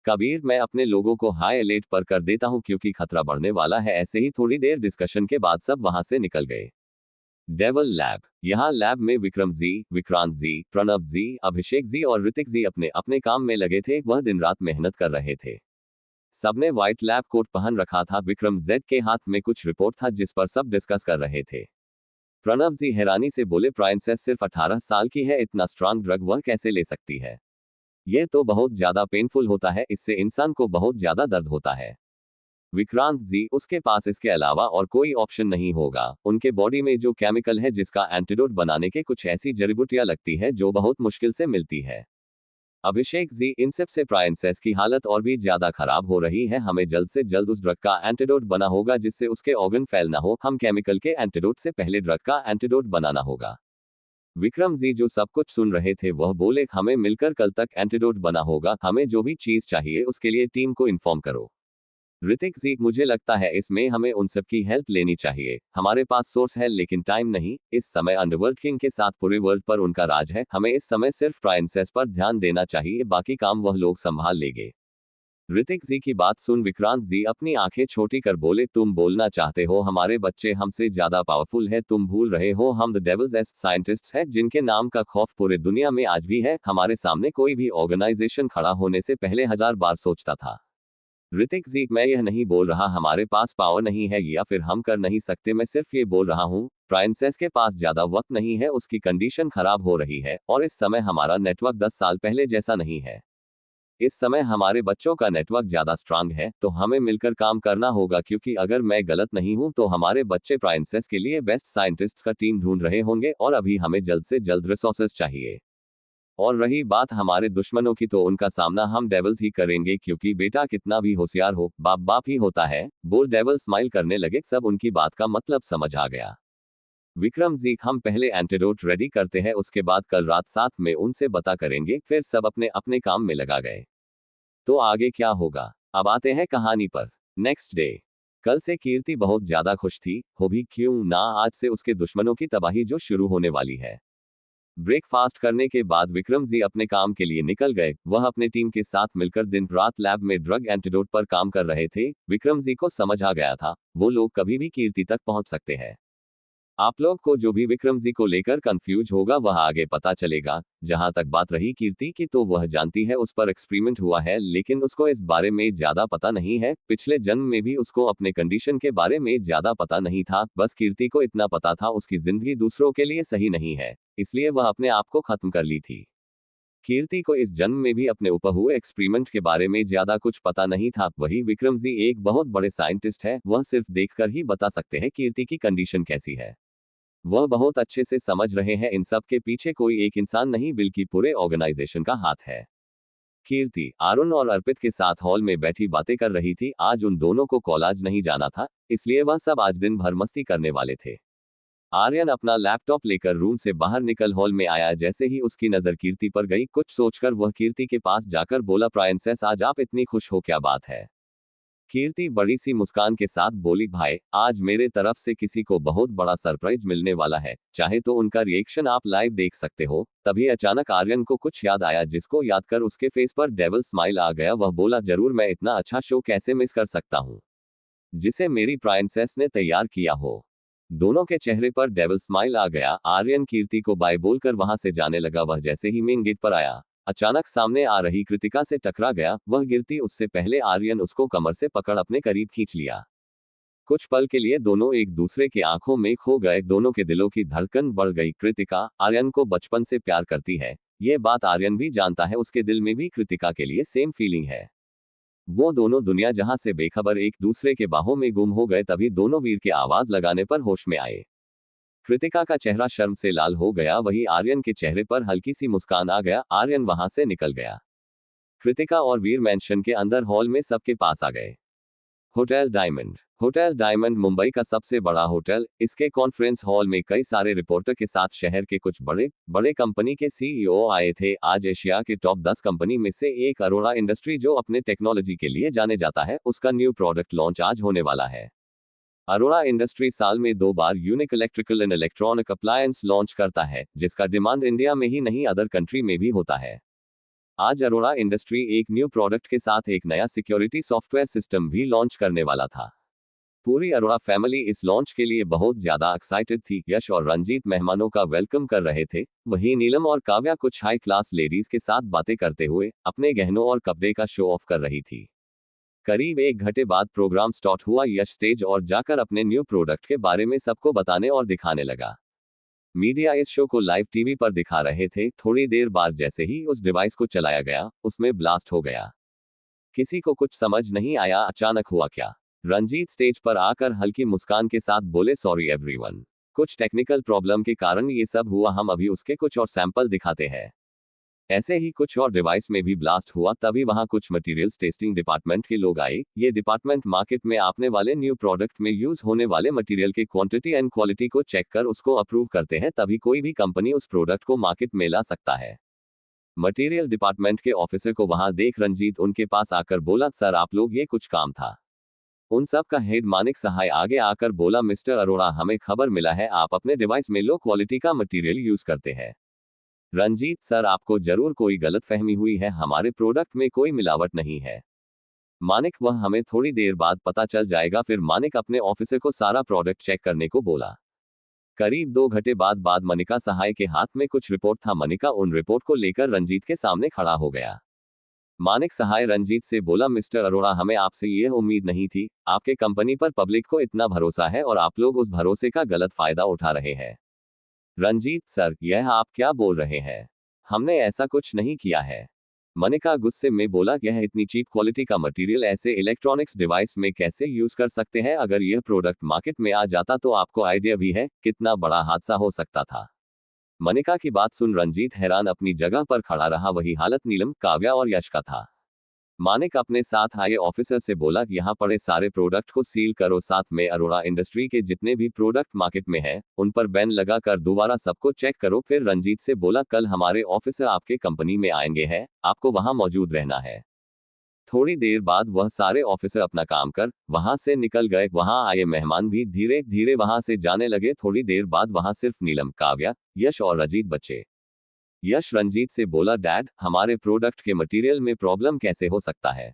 कबीर, मैं अपने लोगों को हाई अलर्ट पर कर देता हूं क्योंकि खतरा बढ़ने वाला है। ऐसे ही थोड़ी देर डिस्कशन के बाद सब वहां से निकल गए। Devil lab. यहाँ लैब में विक्रम जी, विक्रांत जी, प्रणव जी, अभिषेक जी और ऋतिक जी अपने अपने काम में लगे थे। वह दिन रात मेहनत कर रहे थे। सबने व्हाइट लैब कोट पहन रखा था। विक्रम जेड के हाथ में कुछ रिपोर्ट था जिस पर सब डिस्कस कर रहे थे। प्रणव जी हैरानी से बोले, प्राइंसेस सिर्फ 18 साल की है, इतना स्ट्रांग ड्रग वह कैसे ले सकती है? यह तो बहुत ज्यादा पेनफुल होता है, इससे इंसान को बहुत ज्यादा दर्द होता है। विक्रांत जी, उसके पास इसके अलावा और कोई ऑप्शन नहीं होगा। उनके बॉडी में जो केमिकल है जिसका एंटीडोट बनाने के कुछ ऐसी जड़ी बूटियां लगती है जो बहुत मुश्किल से मिलती है। अभिषेक जी, इन सब से प्राइंसेस की हालत और भी ज्यादा खराब हो रही है। हमें जल्द से जल्द उस ड्रग का एंटीडोट बना होगा जिससे उसके ऑर्गन फेल ना हो। हम केमिकल के एंटीडोट से पहले ड्रग का एंटीडोट बनाना होगा। विक्रम जी जो सब कुछ सुन रहे थे वह बोले, हमें मिलकर कल तक एंटीडोट बना होगा। हमें जो भी चीज चाहिए उसके लिए टीम को इन्फॉर्म करो। ऋतिक जी, मुझे लगता है इसमें हमें उन सब की हेल्प लेनी चाहिए। हमारे पास सोर्स है लेकिन टाइम नहीं। इस समय अंडरवर्ल्ड किंग के साथ पूरे वर्ल्ड पर उनका राज है। हमें इस समय सिर्फ प्राइंसेस पर ध्यान देना चाहिए, बाकी काम वह लोग संभाल लेंगे। ऋतिक जी की बात सुन विक्रांत जी अपनी आंखें छोटी कर बोले, तुम बोलना चाहते हो हमारे बच्चे हमसे ज्यादा पावरफुल है? तुम भूल रहे हो हम द डेविल्स एस्ट साइंटिस्ट्स हैं जिनके नाम का खौफ पूरे दुनिया में आज भी है। हमारे सामने कोई भी ऑर्गेनाइजेशन खड़ा होने से पहले 1000 बार सोचता था। ऋतिक जी, मैं यह नहीं बोल रहा हमारे पास पावर नहीं है या फिर हम कर नहीं सकते। मैं सिर्फ ये बोल रहा हूँ प्राइंसेस के पास ज्यादा वक्त नहीं है, उसकी कंडीशन खराब हो रही है और इस समय हमारा नेटवर्क 10 साल पहले जैसा नहीं है। इस समय हमारे बच्चों का नेटवर्क ज्यादा स्ट्रांग है, तो हमें मिलकर काम करना होगा क्योंकि अगर मैं गलत नहीं हूं तो हमारे बच्चे प्राइंसेस के लिए बेस्ट साइंटिस्ट्स का टीम ढूंढ रहे होंगे और अभी हमें जल्द से जल्द रिसोर्सेज चाहिए। और रही बात हमारे दुश्मनों की, तो उनका सामना हम डेविल्स ही करेंगे क्योंकि बेटा कितना भी होशियार हो, बाप बाप ही होता है। बोल डेविल स्माइल करने लगे, सब उनकी बात का मतलब समझ आ गया। विक्रम जी, हम पहले एंटीडोट रेडी करते हैं, उसके बाद कल रात 7 में उनसे बता करेंगे। फिर सब अपने अपने काम में लगा गए। तो आगे क्या होगा, अब आते हैं कहानी पर। नेक्स्ट डे, कल से कीर्ति बहुत ज्यादा खुश थी, हो भी क्यों ना, आज से उसके दुश्मनों की तबाही जो शुरू होने वाली है। ब्रेकफास्ट करने के बाद विक्रम जी अपने काम के लिए निकल गए। वह अपने टीम के साथ मिलकर दिन रात लैब में ड्रग एंटीडोट पर काम कर रहे थे। विक्रम जी को समझ आ गया था वो लोग कभी भी कीर्ति तक पहुंच सकते हैं। आप लोग को जो भी विक्रम जी को लेकर कंफ्यूज होगा वह आगे पता चलेगा। जहां तक बात रही कीर्ति की, तो वह जानती है उस पर एक्सपेरिमेंट हुआ है, लेकिन उसको इस बारे में ज्यादा पता नहीं है। पिछले जन्म में भी उसको अपने कंडीशन के बारे में ज्यादा पता नहीं था। बस कीर्ति को इतना पता था उसकी जिंदगी दूसरों के लिए सही नहीं है, इसलिए वह अपने आप को खत्म कर ली थी। कीर्ति को इस जन्म में भी अपने ऊपर हुए एक्सपेरिमेंट के बारे में ज्यादा कुछ पता नहीं था। वही विक्रम जी एक बहुत बड़े साइंटिस्ट है, वह सिर्फ देखकर ही बता सकते हैं कीर्ति की कंडीशन कैसी है। वह बहुत अच्छे से समझ रहे हैं इन सब के पीछे कोई एक इंसान नहीं बल्कि पूरे ऑर्गेनाइजेशन का हाथ है। कीर्ति अरुण और अर्पित के साथ हॉल में बैठी बातें कर रही थी। आज उन दोनों को कॉलेज नहीं जाना था, इसलिए वह सब आज दिन भर मस्ती करने वाले थे। आर्यन अपना लैपटॉप लेकर रूम से बाहर निकल हॉल में आया। जैसे ही उसकी नजर कीर्ति पर गई, कुछ सोचकर वह कीर्ति के पास जाकर बोला, प्राइंसेस आज आप इतनी खुश हो, क्या बात है? कीर्ति बड़ी सी मुस्कान के साथ बोली, भाई आज मेरे तरफ से किसी को बहुत बड़ा सरप्राइज मिलने वाला है, चाहे तो उनका रिएक्शन आप लाइव देख सकते हो। तभी अचानक आर्यन को कुछ याद आया, जिसको याद कर उसके फेस पर डेविल स्माइल आ गया। वह बोला, जरूर, मैं इतना अच्छा शो कैसे मिस कर सकता हूँ जिसे मेरी प्राइंसेस ने तैयार किया हो। दोनों के चेहरे पर डेविल स्माइल आ गया। आर्यन कीर्ति को बाय बोलकर वहां से जाने लगा। वह जैसे ही मेन गेट पर आया, अचानक सामने आ रही कृतिका से टकरा गया। वह गिरती उससे पहले आर्यन उसको कमर से पकड़ अपने करीब खींच लिया। कुछ पल के लिए दोनों एक दूसरे के आंखों में खो गए। दोनों के दिलों की धड़कन बढ़ गई। कृतिका आर्यन को बचपन से प्यार करती है, यह बात आर्यन भी जानता है। उसके दिल में भी कृतिका के लिए सेम फीलिंग है। वो दोनों दुनिया जहां से बेखबर एक दूसरे के बाहों में गुम हो गए। तभी दोनों वीर के आवाज लगाने पर होश में आए। कृतिका का चेहरा शर्म से लाल हो गया, वही आर्यन के चेहरे पर हल्की सी मुस्कान आ गया। आर्यन वहां से निकल गया। कृतिका और वीर मैंशन के अंदर हॉल में सबके पास आ गए। Hotel diamond. Hotel diamond Mumbai का सबसे बड़ा होटल। इसके कॉन्फ्रेंस हॉल में कई सारे रिपोर्टर के साथ शहर के कुछ बड़े बड़े कंपनी के सीईओ आए थे। आज एशिया के टॉप 10 कंपनी में से एक अरोड़ा इंडस्ट्री, जो अपने टेक्नोलॉजी के लिए जाने जाता है, उसका न्यू प्रोडक्ट लॉन्च आज होने वाला है। अरोड़ा इंडस्ट्री साल में 2 बार unique electrical and electronic appliance launch करता है, जिसका डिमांड इंडिया में ही नहीं अदर कंट्री में भी होता है। आज अरोड़ा इंडस्ट्री एक न्यू प्रोडक्ट के साथ एक नया सिक्योरिटी सॉफ्टवेयर सिस्टम भी लॉन्च करने वाला था। पूरी अरोड़ा फैमिली इस लॉन्च के लिए बहुत ज्यादा एक्साइटेड थी। यश और रंजीत मेहमानों का वेलकम कर रहे थे, वहीं नीलम और काव्या कुछ हाई क्लास लेडीज के साथ बातें करते हुए अपने गहनों और कपड़े का शो ऑफ कर रही थी। करीब 1 घंटे बाद प्रोग्राम स्टार्ट हुआ। यश स्टेज और जाकर अपने न्यू प्रोडक्ट के बारे में सबको बताने और दिखाने लगा। मीडिया इस शो को लाइव टीवी पर दिखा रहे थे। थोड़ी देर बाद जैसे ही उस डिवाइस को चलाया गया, उसमें ब्लास्ट हो गया। किसी को कुछ समझ नहीं आया अचानक हुआ क्या। रंजीत स्टेज पर आकर हल्की मुस्कान के साथ बोले, सॉरी एवरीवन, कुछ टेक्निकल प्रॉब्लम के कारण ये सब हुआ। हम अभी उसके कुछ और सैंपल दिखाते हैं। ऐसे ही कुछ और डिवाइस में भी ब्लास्ट हुआ। तभी वहां कुछ मटेरियल्स टेस्टिंग डिपार्टमेंट के लोग आए। ये डिपार्टमेंट मार्केट में आने वाले न्यू प्रोडक्ट में यूज होने वाले मटेरियल के क्वांटिटी एंड क्वालिटी को चेक कर उसको अप्रूव करते हैं, तभी कोई भी कंपनी उस प्रोडक्ट को मार्केट में ला सकता है। मटेरियल डिपार्टमेंट के ऑफिसर को वहां देख रंजीत उनके पास आकर बोला, सर आप लोग, ये कुछ काम था। उन सब का हेड मानिक सहाय आगे आकर बोला, मिस्टर अरोड़ा, हमें खबर मिला है आप अपने डिवाइस में लो क्वालिटी का मटेरियल यूज करते हैं। रंजीत, सर आपको जरूर कोई गलतफहमी हुई है, हमारे प्रोडक्ट में कोई मिलावट नहीं है। मानिक, वह हमें थोड़ी देर बाद पता चल जाएगा। फिर मानिक अपने ऑफिसर को सारा प्रोडक्ट चेक करने को बोला। करीब 2 घंटे बाद मनिका सहाय के हाथ में कुछ रिपोर्ट था। मनिका उन रिपोर्ट को लेकर रंजीत के सामने खड़ा हो गया। मानिक सहाय रंजीत से बोला, मिस्टर अरोड़ा, हमें आपसे यह उम्मीद नहीं थी। आपके कंपनी पर पब्लिक को इतना भरोसा है और आप लोग उस भरोसे का गलत फायदा उठा रहे हैं। रंजीत, सर यह आप क्या बोल रहे हैं? हमने ऐसा कुछ नहीं किया है। मनिका गुस्से में बोला, यह इतनी चीप क्वालिटी का मटेरियल ऐसे इलेक्ट्रॉनिक्स डिवाइस में कैसे यूज कर सकते हैं? अगर यह प्रोडक्ट मार्केट में आ जाता तो आपको आइडिया भी है कितना बड़ा हादसा हो सकता था। मनिका की बात सुन रंजीत हैरान अपनी जगह पर खड़ा रहा। वही हालत नीलम, काव्या और यश का था। मानिक अपने साथ आए ऑफिसर से बोला, यहाँ पड़े सारे प्रोडक्ट को सील करो, साथ में अरोड़ा इंडस्ट्री के जितने भी प्रोडक्ट मार्केट में हैं, उन पर बैन लगा कर दोबारा सबको चेक करो। फिर रंजीत से बोला, कल हमारे ऑफिसर आपके कंपनी में आएंगे हैं, आपको वहां मौजूद रहना है। थोड़ी देर बाद वह सारे ऑफिसर अपना काम कर वहां से निकल गए। वहां आए मेहमान भी धीरे धीरे वहां से जाने लगे। थोड़ी देर बाद वहां सिर्फ नीलम, काव्या, यश और रंजीत बचे। यश रंजीत से बोला, डैड, हमारे प्रोडक्ट के मटेरियल में प्रॉब्लम कैसे हो सकता है?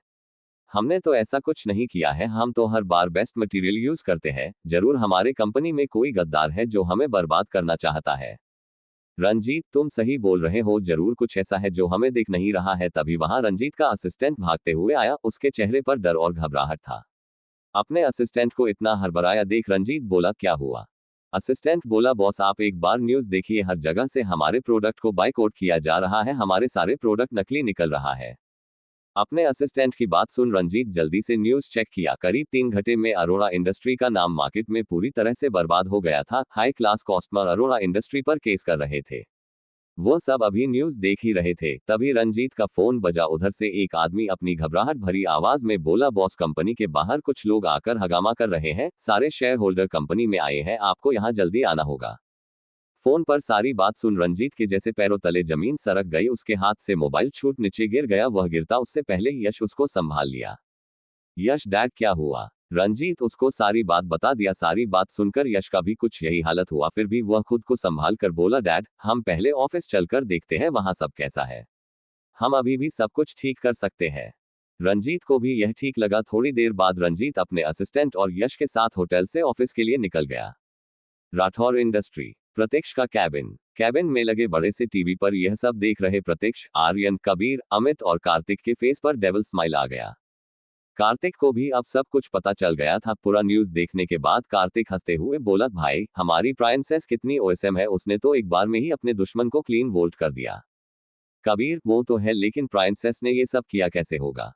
हमने तो ऐसा कुछ नहीं किया है, हम तो हर बार बेस्ट मटेरियल यूज करते हैं। जरूर हमारे कंपनी में कोई गद्दार है जो हमें बर्बाद करना चाहता है। रंजीत, तुम सही बोल रहे हो, जरूर कुछ ऐसा है जो हमें दिख नहीं रहा है। तभी वहां रंजीत का असिस्टेंट भागते हुए आया। उसके चेहरे पर डर और घबराहट था। अपने असिस्टेंट को इतना हड़बड़ाया देख रंजीत बोला, क्या हुआ? असिस्टेंट बोला, बॉस आप एक बार न्यूज देखिए, हर जगह से हमारे प्रोडक्ट को बायकॉट किया जा रहा है, हमारे सारे प्रोडक्ट नकली निकल रहा है। अपने असिस्टेंट की बात सुन रंजीत जल्दी से न्यूज चेक किया। करीब 3 घंटे में अरोड़ा इंडस्ट्री का नाम मार्केट में पूरी तरह से बर्बाद हो गया था। High class customer Arora industry पर केस कर रहे थे। वो सब अभी न्यूज देख ही रहे थे। तभी रंजीत का फोन बजा। उधर से एक आदमी अपनी घबराहट भरी आवाज में बोला, बॉस, कंपनी के बाहर कुछ लोग आकर हंगामा कर रहे हैं, सारे शेयर होल्डर कंपनी में आए हैं, आपको यहाँ जल्दी आना होगा। फोन पर सारी बात सुन रंजीत के जैसे पैरों तले जमीन सरक गई। उसके हाथ से मोबाइल छूट नीचे गिर गया। वह गिरता उससे पहले यश उसको संभाल लिया। यश, डैड क्या हुआ? रंजीत उसको सारी बात बता दिया। सारी बात सुनकर यश का भी कुछ यही हालत हुआ। फिर भी वह खुद को संभाल कर बोला, डैड, हम पहले ऑफिस चलकर देखते हैं वहां सब कैसा है। हम अभी भी सब कुछ ठीक कर सकते हैं। रंजीत को भी यह ठीक लगा। थोड़ी देर बाद रंजीत अपने असिस्टेंट और यश के साथ होटल से ऑफिस के लिए निकल गया। राठौर इंडस्ट्री। प्रत्यक्ष का कैबिन में लगे बड़े से टीवी पर यह सब देख रहे प्रत्यक्ष, आर्यन, कबीर, अमित और कार्तिक के फेस पर डेविल स्माइल आ गया। कार्तिक को भी अब सब कुछ पता चल गया था। पूरा न्यूज देखने के बाद कार्तिक हंसते हुए बोला, भाई, हमारी प्राइंसेस कितनी ओएसएम है, उसने तो एक बार में ही अपने दुश्मन को क्लीन वोल्ट कर दिया। कबीर, वो तो है, लेकिन प्राइंसेस ने ये सब किया कैसे होगा?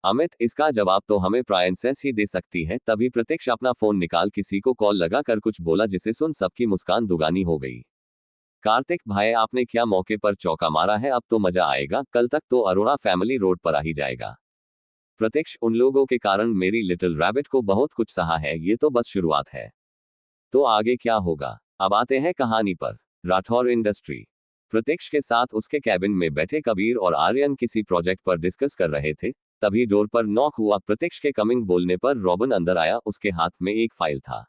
अमित, इसका जवाब तो हमें प्राइंसेस ही दे सकती है। तभी प्रत्यक्ष अपना फोन निकाल किसी को कॉल लगा कर कुछ बोला, जिसे सुन सबकी मुस्कान दुगानी हो गई। कार्तिक, भाई, आपने क्या मौके पर चौका मारा है, अब तो मजा आएगा, कल तक तो अरोड़ा फैमिली रोड पर आ ही जाएगा। प्रत्यक्ष, उन लोगों के कारण मेरी लिटिल रैबिट को बहुत कुछ सहा है, ये तो बस शुरुआत है। तो आगे क्या होगा, अब आते हैं कहानी पर। राठौर इंडस्ट्री। प्रत्यक्ष के साथ उसके कैबिन में बैठे कबीर और आर्यन किसी प्रोजेक्ट पर डिस्कस कर रहे थे। तभी डोर पर नॉक हुआ। प्रत्यक्ष के कमिंग बोलने पर रॉबिन अंदर आया। उसके हाथ में एक फाइल था।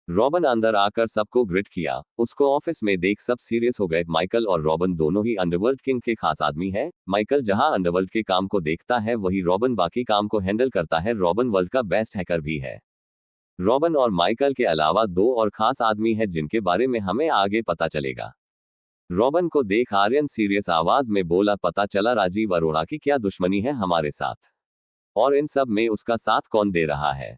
रॉबिन अंदर आकर सबको ग्रिट किया। उसको ऑफिस में देख सब सीरियस हो गए। माइकल और रॉबिन दोनों ही अंडरवर्ल्ड किंग के खास आदमी हैं। माइकल जहां अंडरवर्ल्ड के काम को देखता है, वही रॉबिन बाकी काम को हैंडल करता है। रॉबिन वर्ल्ड का बेस्ट हैकर भी है। रॉबिन और माइकल के अलावा 2 और खास आदमी हैं जिनके बारे में हमें आगे पता चलेगा। रॉबिन को देख आर्यन सीरियस आवाज में बोला, पता चला राजीव अरोड़ा की क्या दुश्मनी है हमारे साथ, और इन सब में उसका साथ कौन दे रहा है?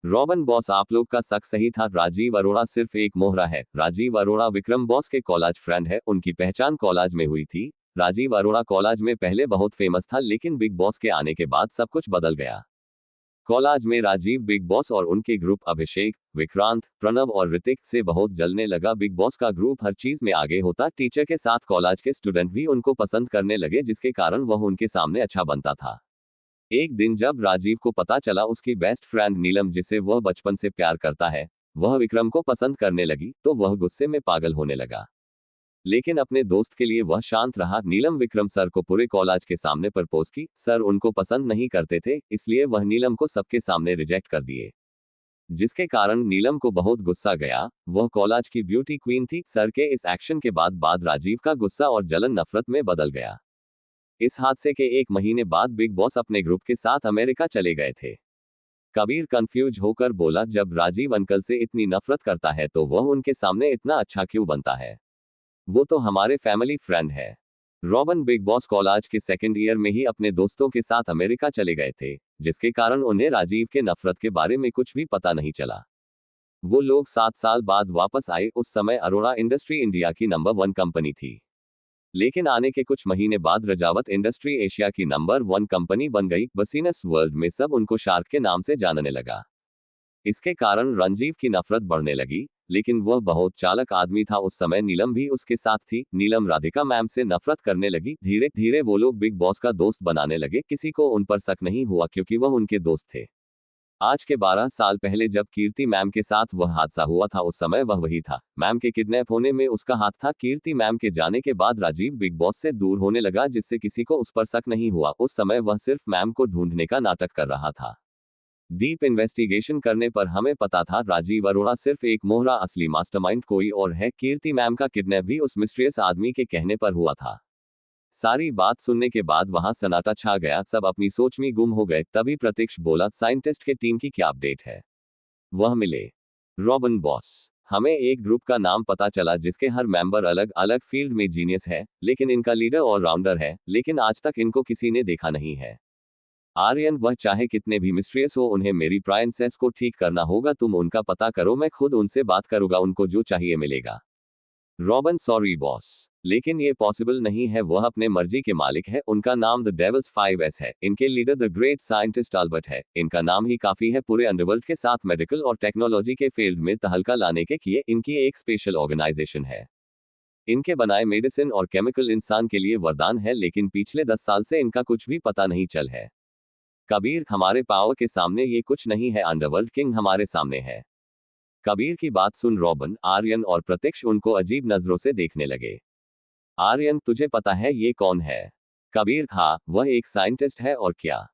रॉबिन, बॉस, आप लोग का शक सही था, राजीव अरोड़ा सिर्फ एक मोहरा है। राजीव अरोड़ा विक्रम बॉस के कॉलेज फ्रेंड है। उनकी पहचान कॉलेज में हुई थी। राजीव अरोड़ा कॉलेज में पहले बहुत फेमस था, लेकिन बिग बॉस के आने के बाद सब कुछ बदल गया। कॉलेज में राजीव, बिग बॉस और उनके ग्रुप अभिषेक, विक्रांत, प्रणव और ऋतिक से बहुत जलने लगा। बिग बॉस का ग्रुप हर चीज में आगे होता, टीचर के साथ कॉलेज के स्टूडेंट भी उनको पसंद करने लगे, जिसके कारण वह उनके सामने अच्छा बनता था। एक दिन जब राजीव को पता चला उसकी बेस्ट फ्रेंड नीलम, जिसे वह बचपन से प्यार करता है, वह विक्रम को पसंद करने लगी, तो वह गुस्से में पागल होने लगा। लेकिन अपने दोस्त के लिए वह शांत रहा। नीलम विक्रम सर को पूरे कॉलेज के सामने प्रपोज की। सर उनको पसंद नहीं करते थे, इसलिए वह नीलम को सबके सामने रिजेक्ट कर दिए, जिसके कारण नीलम को बहुत गुस्सा गया। वह कॉलेज की ब्यूटी क्वीन थी। सर के इस एक्शन के बाद राजीव का गुस्सा और जलन नफरत में बदल गया। इस हादसे के एक महीने बाद बिग बॉस अपने ग्रुप के साथ अमेरिका चले गए थे। कबीर कंफ्यूज होकर बोला, जब राजीव अंकल से इतनी नफरत करता है तो वह उनके सामने इतना अच्छा क्यों बनता है? वो तो हमारे फैमिली फ्रेंड है। रॉबन बिग बॉस कॉलेज के सेकेंड ईयर में ही अपने दोस्तों के साथ अमेरिका चले गए थे, जिसके कारण उन्हें राजीव के नफरत के बारे में कुछ भी पता नहीं चला। वो लोग 7 साल बाद वापस आए। उस समय अरोड़ा इंडस्ट्री इंडिया की नंबर 1 कंपनी थी, लेकिन आने के कुछ महीने बाद रजावत इंडस्ट्री एशिया की नंबर 1 कंपनी बन गई। बिजनेस वर्ल्ड में सब उनको शार्क के नाम से जानने लगा। इसके कारण रंजीव की नफरत बढ़ने लगी, लेकिन वह बहुत चालाक आदमी था। उस समय नीलम भी उसके साथ थी। नीलम राधिका मैम से नफरत करने लगी। धीरे धीरे वो लोग बिग बॉस का दोस्त बनाने लगे। किसी को उन पर शक नहीं हुआ, क्योंकि वह उनके दोस्त थे। आज के 12 साल पहले जब कीर्ति मैम के साथ वह हादसा हुआ था, उस समय वह वही था। मैम के किडनैप होने में उसका हाथ था। कीर्ति मैम के जाने के बाद राजीव बिग बॉस से दूर होने लगा, जिससे किसी को उस पर शक नहीं हुआ। उस समय वह सिर्फ मैम को ढूंढने का नाटक कर रहा था। डीप इन्वेस्टिगेशन करने पर हमें पता था राजीव अरोड़ा सिर्फ एक मोहरा, असली मास्टरमाइंड कोई और है। कीर्ति मैम का किडनैप भी उस मिस्टीरियस आदमी के कहने पर हुआ था। सारी बात सुनने के बाद वहां सन्नाटा छा गया। सब अपनी सोच में गुम हो गए। तभी प्रतीक्ष बोला, साइंटिस्ट के टीम की क्या अपडेट है? वह मिले रॉबिन बॉस। हमें एक ग्रुप का नाम पता चला जिसके हर मेंबर अलग अलग फील्ड में जीनियस है, लेकिन इनका लीडर ऑलराउंडर है, लेकिन आज तक इनको किसी ने देखा नहीं है। आर्यन, वह चाहे कितने भी मिस्ट्रियस हो, उन्हें मेरी प्राइंसेस को ठीक करना होगा। तुम उनका पता करो, मैं खुद उनसे बात करूंगा, उनको जो चाहिए मिलेगा। रॉबिन, सॉरी बॉस, लेकिन ये पॉसिबल नहीं है। वह अपने मर्जी के मालिक है। उनका नाम द डेविल्स 5S है। इनके leader the great scientist Albert है। इनका नाम ही काफी है पूरे अंडरवर्ल्ड के साथ मेडिकल और टेक्नोलॉजी के फील्ड में तहलका लाने के लिए। इनकी एक स्पेशल ऑर्गेनाइजेशन है। इनके बनाए मेडिसिन और केमिकल इंसान के लिए वरदान है, लेकिन पिछले 10 साल से इनका कुछ भी पता नहीं चल है। कबीर, हमारे पावर के सामने ये कुछ नहीं है। अंडरवर्ल्ड किंग हमारे सामने है। कबीर की बात सुन रॉबिन, आर्यन और प्रत्यक्ष उनको अजीब नजरों से देखने लगे। आर्यन, तुझे पता है ये कौन है? कबीर, हाँ, वह एक साइंटिस्ट है। और क्या?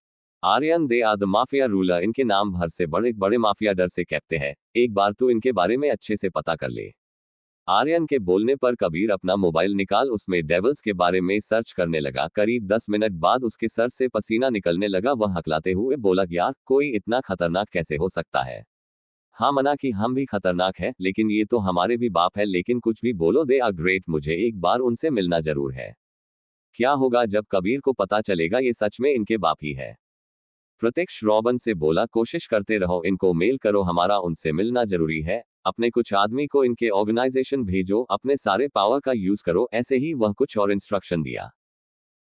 Aryan, they are the mafia ruler. इनके नाम भर से बड़े बड़े माफिया डर से कहते हैं। एक बार तू इनके बारे में अच्छे से पता कर ले। आर्यन के बोलने पर कबीर अपना मोबाइल निकाल उसमें डेविल्स के बारे में सर्च करने लगा। करीब 10 मिनट बाद उसके सर से पसीना निकलने लगा। वह हकलाते हुए बोला, यार, कोई इतना खतरनाक कैसे हो सकता है? हाँ, मना कि हम भी खतरनाक है, लेकिन ये तो हमारे भी बाप है। लेकिन कुछ भी बोलो, दे आर ग्रेट। मुझे एक बार उनसे मिलना जरूर है। क्या होगा जब कबीर को पता चलेगा ये सच में इनके बाप ही है? प्रत्यक्ष रॉबिन से बोला, कोशिश करते रहो, इनको मेल करो, हमारा उनसे मिलना जरूरी है। अपने कुछ आदमी को इनके ऑर्गेनाइजेशन भेजो, अपने सारे पावर का यूज करो। ऐसे ही वह कुछ और इंस्ट्रक्शन दिया।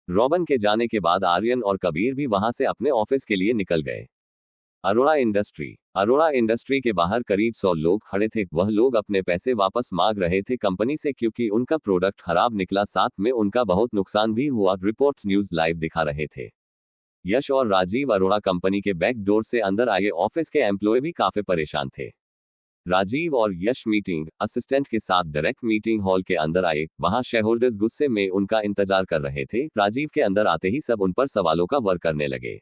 रॉबिन के जाने के बाद आर्यन और कबीर भी वहां से अपने ऑफिस के लिए निकल गए। अरोड़ा इंडस्ट्री के बाहर करीब 100 लोग खड़े थे। वह लोग अपने पैसे वापस मांग रहे थे कंपनी से, क्योंकि उनका प्रोडक्ट खराब निकला, साथ में उनका बहुत नुकसान भी हुआ। रिपोर्ट्स न्यूज लाइव दिखा रहे थे। यश और राजीव अरोड़ा कंपनी के बैक डोर से अंदर आए। ऑफिस के एम्प्लॉय भी काफी परेशान थे। राजीव और यश मीटिंग असिस्टेंट के साथ डायरेक्ट मीटिंग हॉल के अंदर आए। वहां शेयरहोल्डर्स गुस्से में उनका इंतजार कर रहे थे। राजीव के अंदर आते ही सब उन पर सवालों का वार करने लगे।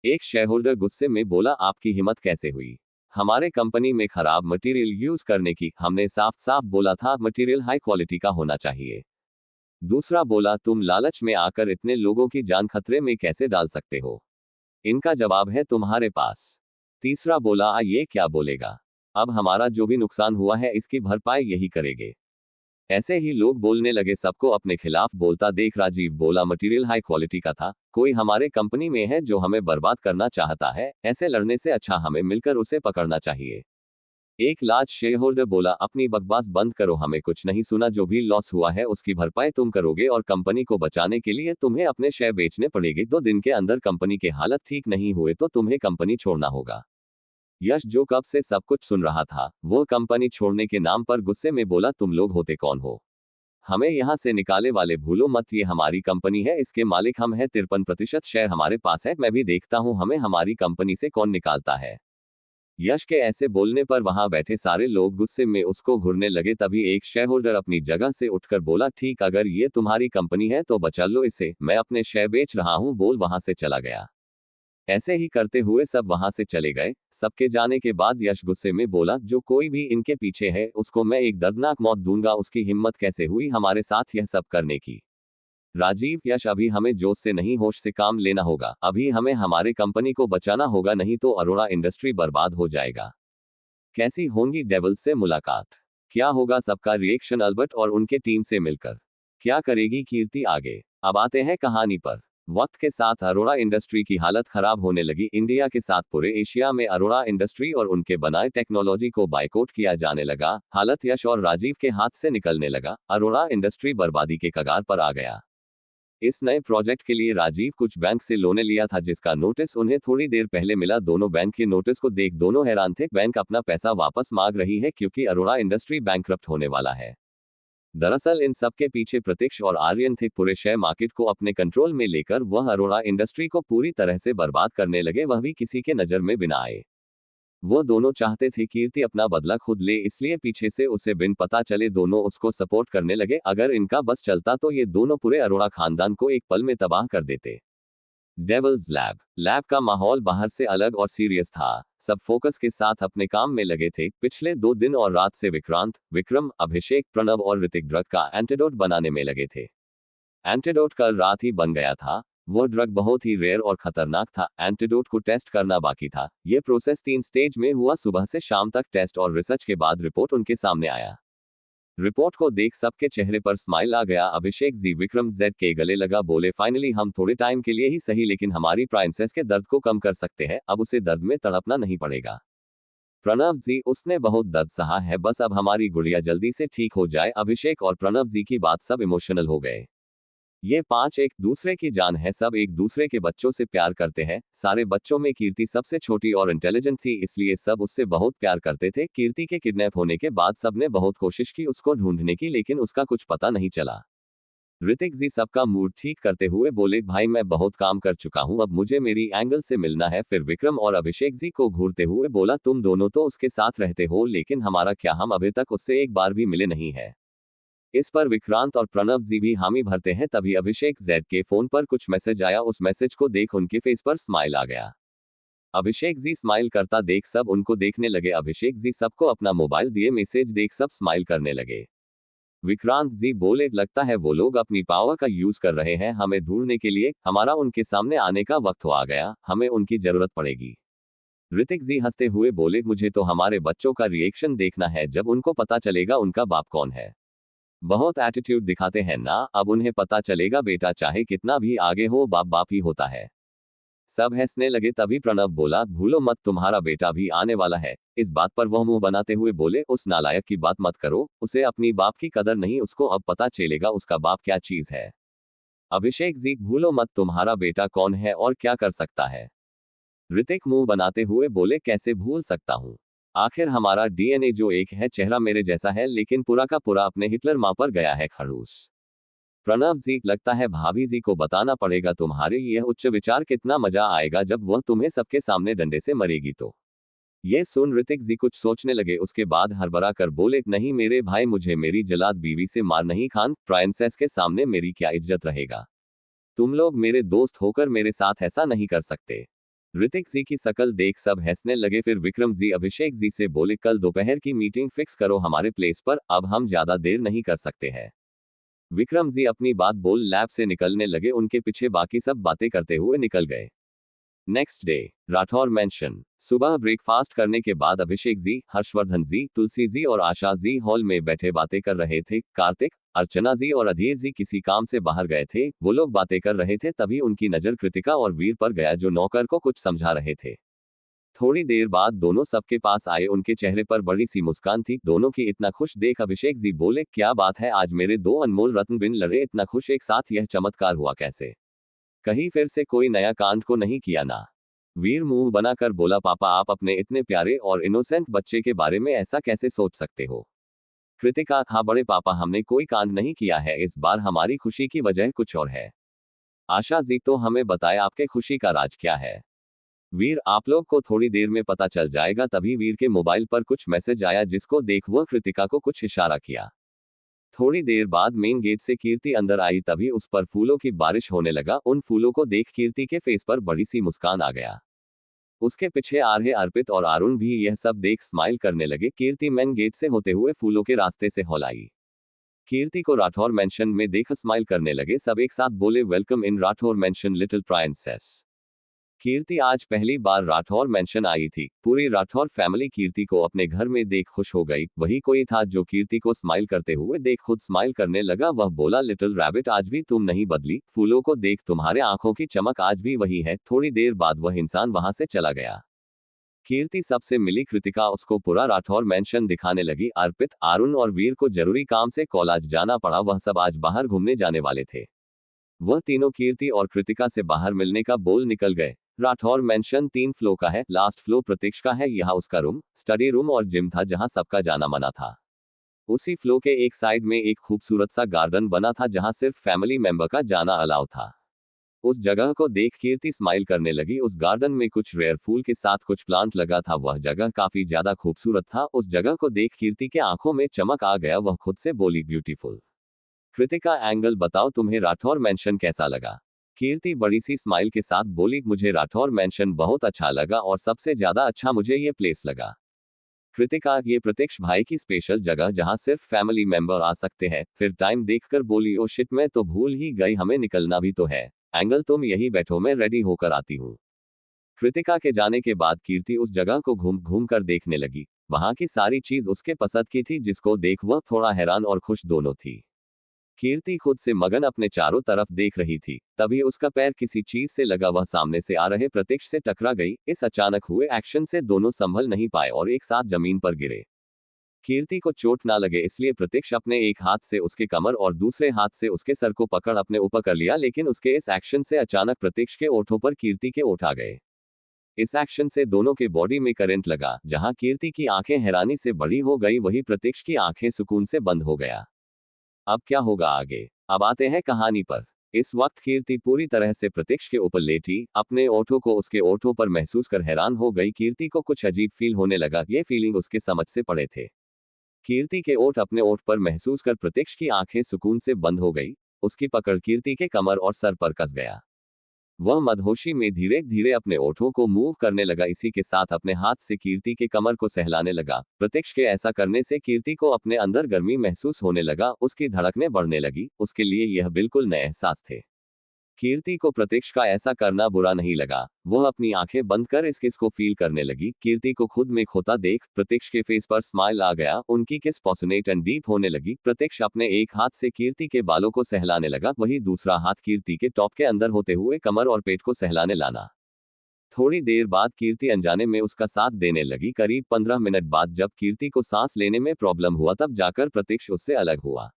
एक शेयरहोल्डर गुस्से में बोला, आपकी हिम्मत कैसे हुई हमारे कंपनी में खराब मटेरियल यूज करने की? हमने साफ साफ बोला था मटेरियल हाई क्वालिटी का होना चाहिए। दूसरा बोला, तुम लालच में आकर इतने लोगों की जान खतरे में कैसे डाल सकते हो? इनका जवाब है तुम्हारे पास। तीसरा बोला, ये क्या बोलेगा? अब हमारा जो भी नुकसान हुआ है इसकी भरपाई यही करेंगे। ऐसे ही लोग बोलने लगे। सबको अपने खिलाफ बोलता देख राजीव बोला, मटेरियल हाई क्वालिटी का था। कोई हमारे कंपनी में है जो हमें बर्बाद करना चाहता है। ऐसे लड़ने से अच्छा हमें मिलकर उसे पकड़ना चाहिए। एक लार्ज शेयरहोल्डर बोला, अपनी बकवास बंद करो, हमें कुछ नहीं सुना। जो भी लॉस हुआ है उसकी भरपाई तुम करोगे, और कंपनी को बचाने के लिए तुम्हें अपने शेयर बेचने पड़ेंगे। 2 दिन के अंदर कंपनी के हालत ठीक नहीं हुए तो तुम्हें कंपनी छोड़ना होगा। यश जो कब से सब कुछ सुन रहा था, वो कंपनी छोड़ने के नाम पर गुस्से में बोला, तुम लोग होते कौन हो? हमें यहाँ से निकाले वाले भूलो मत, ये हमारी कंपनी है, इसके मालिक हम हैं, 53% शेयर हमारे पास है, मैं भी देखता हूँ हमें हमारी कंपनी से कौन निकालता है। यश के ऐसे बोलने पर वहां बैठे सारे लोग गुस्से में उसको घूरने लगे। तभी एक शेयर होल्डर अपनी जगह से उठकर बोला, ठीक, अगर ये तुम्हारी कंपनी है तो बचा लो इसे, मैं अपने शेयर बेच रहा हूँ, बोल वहां से चला गया। ऐसे ही करते हुए सब वहां से चले गए। सबके जाने के बाद यश गुस्से में बोला, जो कोई भी इनके पीछे है उसको मैं एक दर्दनाक मौत दूंगा, उसकी हिम्मत कैसे हुई हमारे साथ यह सब करने की। राजीव, यश, अभी हमें जोश से नहीं होश से काम लेना होगा, अभी हमें हमारे कंपनी को बचाना होगा, नहीं तो अरोड़ा इंडस्ट्री बर्बाद हो जाएगा। कैसी होंगी डेविल्स से मुलाकात, क्या होगा सबका रिएक्शन अल्बर्ट और उनके टीम से मिलकर, क्या करेगी कीर्ति आगे। अब आते हैं कहानी पर। वक्त के साथ अरोड़ा इंडस्ट्री की हालत खराब होने लगी। इंडिया के साथ पूरे एशिया में अरोड़ा इंडस्ट्री और उनके बनाए टेक्नोलॉजी को बायकॉट किया जाने लगा। हालत यश और राजीव के हाथ से निकलने लगा। अरोड़ा इंडस्ट्री बर्बादी के कगार पर आ गया। इस नए प्रोजेक्ट के लिए राजीव कुछ बैंक से लोन लिया था, जिसका नोटिस उन्हें थोड़ी देर पहले मिला। दोनों बैंक के नोटिस को देख दोनों हैरान थे। बैंक अपना पैसा वापस मांग रही है क्योंकि अरोड़ा इंडस्ट्री बैंकरप्ट होने वाला है। दरअसल इन सब के पीछे प्रतीक्ष और आर्यन थे। पूरे शेयर मार्केट को अपने कंट्रोल में लेकर वह अरोड़ा इंडस्ट्री को पूरी तरह से बर्बाद करने लगे, वह भी किसी के नजर में बिना आए। वो दोनों चाहते थे कीर्ति अपना बदला खुद ले, इसलिए पीछे से उसे बिन पता चले दोनों उसको सपोर्ट करने लगे। अगर इनका बस चलता तो ये दोनों पूरे अरोड़ा खानदान को एक पल में तबाह कर देते। डेविल्स लैब का माहौल बाहर से अलग और सीरियस था। सब फोकस के साथ अपने काम में लगे थे। पिछले 2 दिन और रात से विक्रम, अभिषेक, प्रणव और ऋतिक ड्रग का एंटीडोट बनाने में लगे थे। एंटीडोट कल रात ही बन गया था। वो ड्रग बहुत ही रेयर और खतरनाक था। एंटीडोट को टेस्ट करना बाकी था। ये प्रोसेस 3 स्टेज में हुआ। सुबह से शाम तक टेस्ट और रिसर्च के बाद रिपोर्ट उनके सामने आया। रिपोर्ट को देख सबके चेहरे पर स्माइल आ गया। अभिषेक जी विक्रम जेड के गले लगा, बोले, फाइनली हम थोड़े टाइम के लिए ही सही लेकिन हमारी प्राइंसेस के दर्द को कम कर सकते हैं। अब उसे दर्द में तड़पना नहीं पड़ेगा। प्रणव जी, उसने बहुत दर्द सहा है, बस अब हमारी गुड़िया जल्दी से ठीक हो जाए। अभिषेक और प्रणव जी की बात सब इमोशनल हो गए। ये 5 एक दूसरे की जान है, सब एक दूसरे के बच्चों से प्यार करते हैं। सारे बच्चों में कीर्ति सबसे छोटी और इंटेलिजेंट थी, इसलिए सब उससे बहुत प्यार करते थे। कीर्ति के किडनैप होने के बाद सबने बहुत कोशिश की उसको ढूंढने की, लेकिन उसका कुछ पता नहीं चला। ऋतिक जी सबका मूड ठीक करते हुए बोले, भाई मैं बहुत काम कर चुका हूं, अब मुझे मेरी एंगल से मिलना है। फिर विक्रम और अभिषेक जी को घूरते हुए बोला, तुम दोनों तो उसके साथ रहते हो, लेकिन हमारा क्या, हम अभी तक उससे एक बार भी मिले नहीं है। इस पर विक्रांत और प्रणव जी भी हामी भरते हैं। तभी अभिषेक जेड के फोन पर कुछ मैसेज आया। उस मैसेज को देख उनके फेस पर स्माइल आ गया। अभिषेक जी स्माइल करता देख सब उनको देखने लगे। अभिषेक जी सबको अपना मोबाइल दिए, मैसेज देख सब स्माइल करने लगे। विक्रांत जी बोले, लगता है वो लोग अपनी पावर का यूज कर रहे हैं हमें ढूंढने के लिए। हमारा उनके सामने आने का वक्त आ गया, हमें उनकी जरूरत पड़ेगी। ऋतिक जी हंसते हुए बोले, मुझे तो हमारे बच्चों का रिएक्शन देखना है जब उनको पता चलेगा उनका बाप कौन है। बहुत एटीट्यूड दिखाते हैं ना, अब उन्हें पता चलेगा बेटा चाहे कितना भी आगे हो, बाप बाप ही होता है। सब हंसने लगे। तभी प्रणव बोला, भूलो मत तुम्हारा बेटा भी आने वाला है। इस बात पर वह मुंह बनाते हुए बोले, उस नालायक की बात मत करो, उसे अपनी बाप की कदर नहीं, उसको अब पता चलेगा उसका बाप क्या चीज है। अभिषेक जी, भूलो मत तुम्हारा बेटा कौन है और क्या कर सकता है। ऋतिक मुंह बनाते हुए बोले, कैसे भूल सकता हूं, आखिर हमारा डीएनए जो एक है, चेहरा मेरे जैसा है, लेकिन पूरा का पूरा अपने हिटलर मां पर गया है खड़ूस। प्रणव जी, लगता है भाभी जी को बताना पड़ेगा तुम्हारे यह उच्च विचार, कितना मजा आएगा जब वह तुम्हें सबके सामने डंडे से मरेगी तो। ये सुन ऋतिक जी कुछ सोचने लगे, उसके बाद हड़बड़ा कर बोले, नहीं मेरे भाई, मुझे मेरी जलाद बीवी से मार नहीं खान, प्राइंसेस के सामने मेरी क्या इज्जत रहेगा। तुम लोग मेरे दोस्त होकर मेरे साथ ऐसा नहीं कर सकते। ऋतिक जी की शकल देख सब हंसने लगे। फिर विक्रम जी अभिषेक जी से बोले, कल दोपहर की मीटिंग फिक्स करो हमारे प्लेस पर, अब हम ज्यादा देर नहीं कर सकते हैं। विक्रम जी अपनी बात बोल लैब से निकलने लगे। उनके पीछे बाकी सब बातें करते हुए निकल गए। Next day, Rathore mention. सुबह ब्रेकफास्ट करने के बाद अभिषेक जी, हर्षवर्धन जी, तुलसी जी और आशा जी हॉल में बैठे बातें कर रहे थे। कार्तिक, अर्चना जी और अधीर जी किसी काम से बाहर गए थे। वो लोग बातें कर रहे थे, तभी उनकी नजर कृतिका और वीर पर गया जो नौकर को कुछ समझा रहे थे। थोड़ी देर बाद दोनों सबके पास आए। उनके चेहरे पर बड़ी सी मुस्कान थी। दोनों की इतना खुश देख अभिषेक जी बोले, क्या बात है, आज मेरे 2 अनमोल रत्न बिन लड़े इतना खुश एक साथ, यह चमत्कार हुआ कैसे? कहीं फिर से कोई नया कांड को नहीं किया ना? वीर मुंह बनाकर बोला, पापा आप अपने इतने प्यारे और इनोसेंट बच्चे के बारे में ऐसा कैसे सोच सकते हो। कृतिका, हाँ बड़े पापा, हमने कोई कांड नहीं किया है, इस बार हमारी खुशी की वजह कुछ और है। आशा जी, तो हमें बताए आपके खुशी का राज क्या है। वीर, आप लोग को थोड़ी देर में पता चल जाएगा। तभी वीर के मोबाइल पर कुछ मैसेज आया, जिसको देख वह कृतिका को कुछ इशारा किया। थोड़ी देर बाद मेन गेट से कीर्ति अंदर आई, तभी उस पर फूलों की बारिश होने लगा। उन फूलों को देख कीर्ति के फेस पर बड़ी सी मुस्कान आ गया। उसके पीछे आ रहे अर्पित और अरुण भी यह सब देख स्माइल करने लगे। कीर्ति मेन गेट से होते हुए फूलों के रास्ते से हॉल आई। कीर्ति को राठौर मेंशन में देख स्माइल करने लगे। सब एक साथ बोले, welcome in Rathore mansion little princess. Kirti आज पहली बार राठौर मेंशन आई थी। पूरी राठौर फैमिली कीर्ति को अपने घर में देख खुश हो गई। वही कोई था जो कीर्ति को स्माइल करते हुए देख खुद स्माइल करने लगा। वह बोला, लिटिल रैबिट, आज भी तुम नहीं बदली। फूलों को देख तुम्हारे आंखों की चमक आज भी वही है। थोड़ी देर बाद वह इंसान वहां से चला गया। कीर्ति सबसे मिली। कृतिका उसको पूरा राठौर मेंशन दिखाने लगी। अर्पित, अरुण और वीर को जरूरी काम से कॉलेज जाना पड़ा। वह सब आज बाहर घूमने जाने वाले थे। वह तीनों कीर्ति और कृतिका से बाहर मिलने का बोल निकल गए। राठौर मेंशन 3 फ्लोर का है। लास्ट फ्लोर प्रतीक्ष का है। यहाँ उसका रूम, स्टडी रूम और जिम था, जहाँ सबका जाना मना था। उसी फ्लोर के एक साइड में एक खूबसूरत सा गार्डन बना था, जहाँ सिर्फ फैमिली मेंबर का जाना अलाउ था। उस जगह को देख कीर्ति स्माइल करने लगी। उस गार्डन में कुछ रेयर फूल के साथ कुछ प्लांट लगा था। वह जगह काफी ज्यादा खूबसूरत था। उस जगह को देख कीर्ति के आंखों में चमक आ गया। वह खुद से बोली, ब्यूटीफुल। कृतिका, एंगल बताओ, तुम्हें राठौर मेंशन कैसा लगा। कीर्ति बड़ी सी स्माइल के साथ बोली, मुझे राठौर मेंशन बहुत अच्छा लगा और सबसे ज्यादा अच्छा मुझे ये प्लेस लगा। कृतिका, ये प्रतीक्ष भाई की स्पेशल जगह, जहां सिर्फ फैमिली मेंबर आ सकते हैं। फिर टाइम देखकर बोली, ओ शिट, मैं तो भूल ही गई, हमें निकलना भी तो है। एंगल, तुम यही बैठो, मैं रेडी होकर आती हूँ। कृतिका के जाने के बाद कीर्ति उस जगह को घूम घूम कर देखने लगी। वहां की सारी चीज उसके पसंद की थी, जिसको देख वह थोड़ा हैरान और खुश दोनों थी। कीर्ति खुद से मगन अपने चारों तरफ देख रही थी। तभी उसका पैर किसी चीज से लगा। वह सामने से आ रहे प्रतीक्ष से टकरा गई। इस अचानक हुए एक्शन से दोनों संभल नहीं पाए और एक साथ जमीन पर गिरे। कीर्ति को चोट ना लगे इसलिए प्रतीक्ष अपने एक हाथ से उसके कमर और दूसरे हाथ से उसके सर को पकड़ अपने ऊपर कर लिया। लेकिन उसके इस एक्शन से अचानक प्रतीक्ष के ओठों पर कीर्ति के ओठ आ गए। इस एक्शन से दोनों के बॉडी में करंट लगा। जहां कीर्ति की आंखें हैरानी से बड़ी हो गई, वही प्रतीक्ष की आंखें सुकून से बंद हो गया। अब क्या होगा आगे, अब आते हैं कहानी पर। इस वक्त कीर्ति पूरी तरह से प्रतीक्ष के ऊपर लेटी, अपने ओठों को उसके ओठों पर महसूस कर हैरान हो गई। कीर्ति को कुछ अजीब फील होने लगा। ये फीलिंग उसके समझ से परे थे। कीर्ति के ओठ अपने ओठ पर महसूस कर प्रतीक्ष की आंखें सुकून से बंद हो गई। उसकी पकड़ कीर्ति के कमर और सर पर कस गया। वह मदहोशी में धीरे धीरे अपने ओठों को मूव करने लगा। इसी के साथ अपने हाथ से कीर्ति के कमर को सहलाने लगा। प्रतीक्ष के ऐसा करने से कीर्ति को अपने अंदर गर्मी महसूस होने लगा। उसकी धड़कनें बढ़ने लगी। उसके लिए यह बिल्कुल नए एहसास थे। कीर्ति को प्रतीक्ष का ऐसा करना बुरा नहीं लगा। वह अपनी आंखें बंद कर इस किस को फील करने लगी। कीर्ति को खुद में खोता देख प्रतीक्ष के फेस पर स्माइल आ गया। उनकी किस पॉसनेट एंड डीप होने लगी। प्रतीक्ष अपने एक हाथ से कीर्ति के बालों को सहलाने लगा, वही दूसरा हाथ कीर्ति के टॉप के अंदर होते हुए कमर और पेट को सहलाने लाना। थोड़ी देर बाद कीर्ति अनजाने में उसका साथ देने लगी। करीब 15 मिनट बाद जब कीर्ति को सांस लेने में प्रॉब्लम हुआ, तब जाकर प्रतीक्ष उससे अलग हुआ।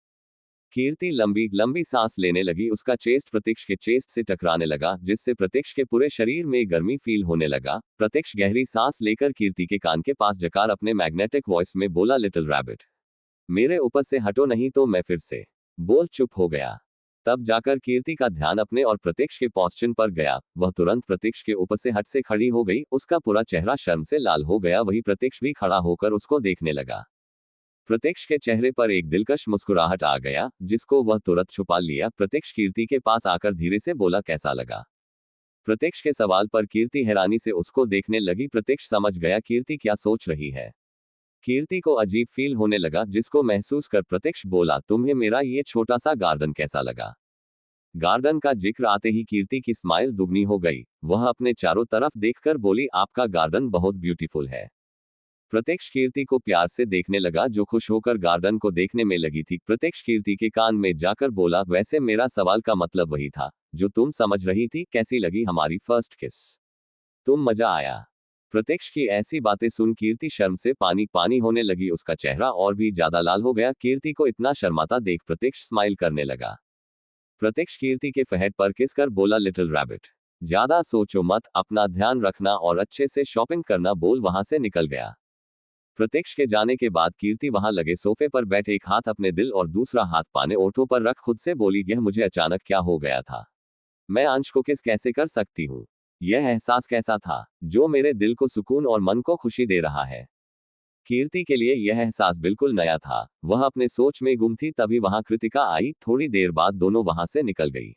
कीर्ति लंबी लंबी सांस लेने लगी। उसका चेस्ट प्रतीक्ष के चेस्ट से टकराने लगा, जिससे प्रतीक्ष के पूरे शरीर में गर्मी फील होने लगा। प्रतीक्ष गहरी सांस लेकर कीर्ति के कान के पास जाकर अपने मैग्नेटिक वॉइस में बोला, लिटिल रैबिट, मेरे ऊपर से हटो नहीं तो मैं फिर से बोल चुप हो गया। तब जाकर कीर्ति का ध्यान अपने और प्रतीक्ष के पॉस्चर पर गया। वह तुरंत प्रतीक्ष के ऊपर से हट से खड़ी हो गई। उसका पूरा चेहरा शर्म से लाल हो गया। वही प्रतीक्ष भी खड़ा होकर उसको देखने लगा। प्रतीक्ष के चेहरे पर एक दिलकश मुस्कुराहट आ गया, जिसको वह तुरंत छुपा लिया। प्रतीक्ष कीर्ति के पास आकर धीरे से बोला, कैसा लगा। प्रतीक्ष के सवाल पर कीर्ति हैरानी से उसको देखने लगी। प्रतीक्ष समझ गया कीर्ति क्या सोच रही है। कीर्ति को अजीब फील होने लगा, जिसको महसूस कर प्रतीक्ष बोला, तुम्हें मेरा ये छोटा सा गार्डन कैसा लगा। गार्डन का जिक्र आते ही कीर्ति की स्माइल दुगनी हो गई। वह अपने चारों तरफ देखकर बोली, आपका गार्डन बहुत ब्यूटीफुल है। प्रतीक्ष कीर्ति को प्यार से देखने लगा, जो खुश होकर गार्डन को देखने में लगी थी। प्रतीक्ष कीर्ति के कान में जाकर बोला, वैसे मेरा सवाल का मतलब वही था जो तुम समझ रही थी। कैसी लगी हमारी फर्स्ट किस, तुम मजा आया। प्रतीक्ष की ऐसी बातें सुन कीर्ति शर्म से पानी पानी होने लगी। उसका चेहरा और भी ज्यादा लाल हो गया। कीर्ति को इतना शर्माता देख प्रतीक्ष स्माइल करने लगा। प्रतीक्ष कीर्ति के फहद पर किस कर बोला, लिटिल रैबिट, ज्यादा सोचो मत, अपना ध्यान रखना और अच्छे से शॉपिंग करना, बोल वहां से निकल गया। प्रत्यक्ष के जाने के बाद कीर्ति वहां लगे सोफे पर बैठे एक हाथ अपने दिल और दूसरा हाथ पाने ओठों पर रख खुद से बोली, यह मुझे अचानक क्या हो गया था? मैं अंश को किस कैसे कर सकती हूँ? यह एहसास कैसा था जो मेरे दिल को सुकून और मन को खुशी दे रहा है? कीर्ति के लिए यह एहसास बिल्कुल नया था। वह अपने सोच में गुम थी, तभी वहां कृतिका आई। थोड़ी देर बाद दोनों वहां से निकल गई।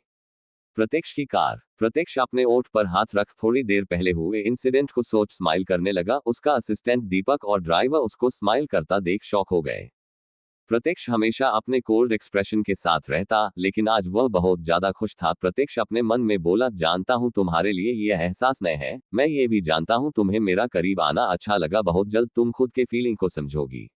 प्रत्यक्ष की कार। प्रत्यक्ष अपने ओठ पर हाथ रख थोड़ी देर पहले हुए इंसिडेंट को सोच स्माइल करने लगा। उसका असिस्टेंट दीपक और ड्राइवर उसको स्माइल करता देख शॉक हो गए। प्रत्यक्ष हमेशा अपने कोल्ड एक्सप्रेशन के साथ रहता, लेकिन आज वह बहुत ज्यादा खुश था। प्रत्यक्ष अपने मन में बोला, जानता हूं तुम्हारे लिए यह एहसास नया है, मैं ये भी जानता हूं तुम्हें मेरा करीब आना अच्छा लगा। बहुत जल्द तुम खुद के फीलिंग को समझोगी।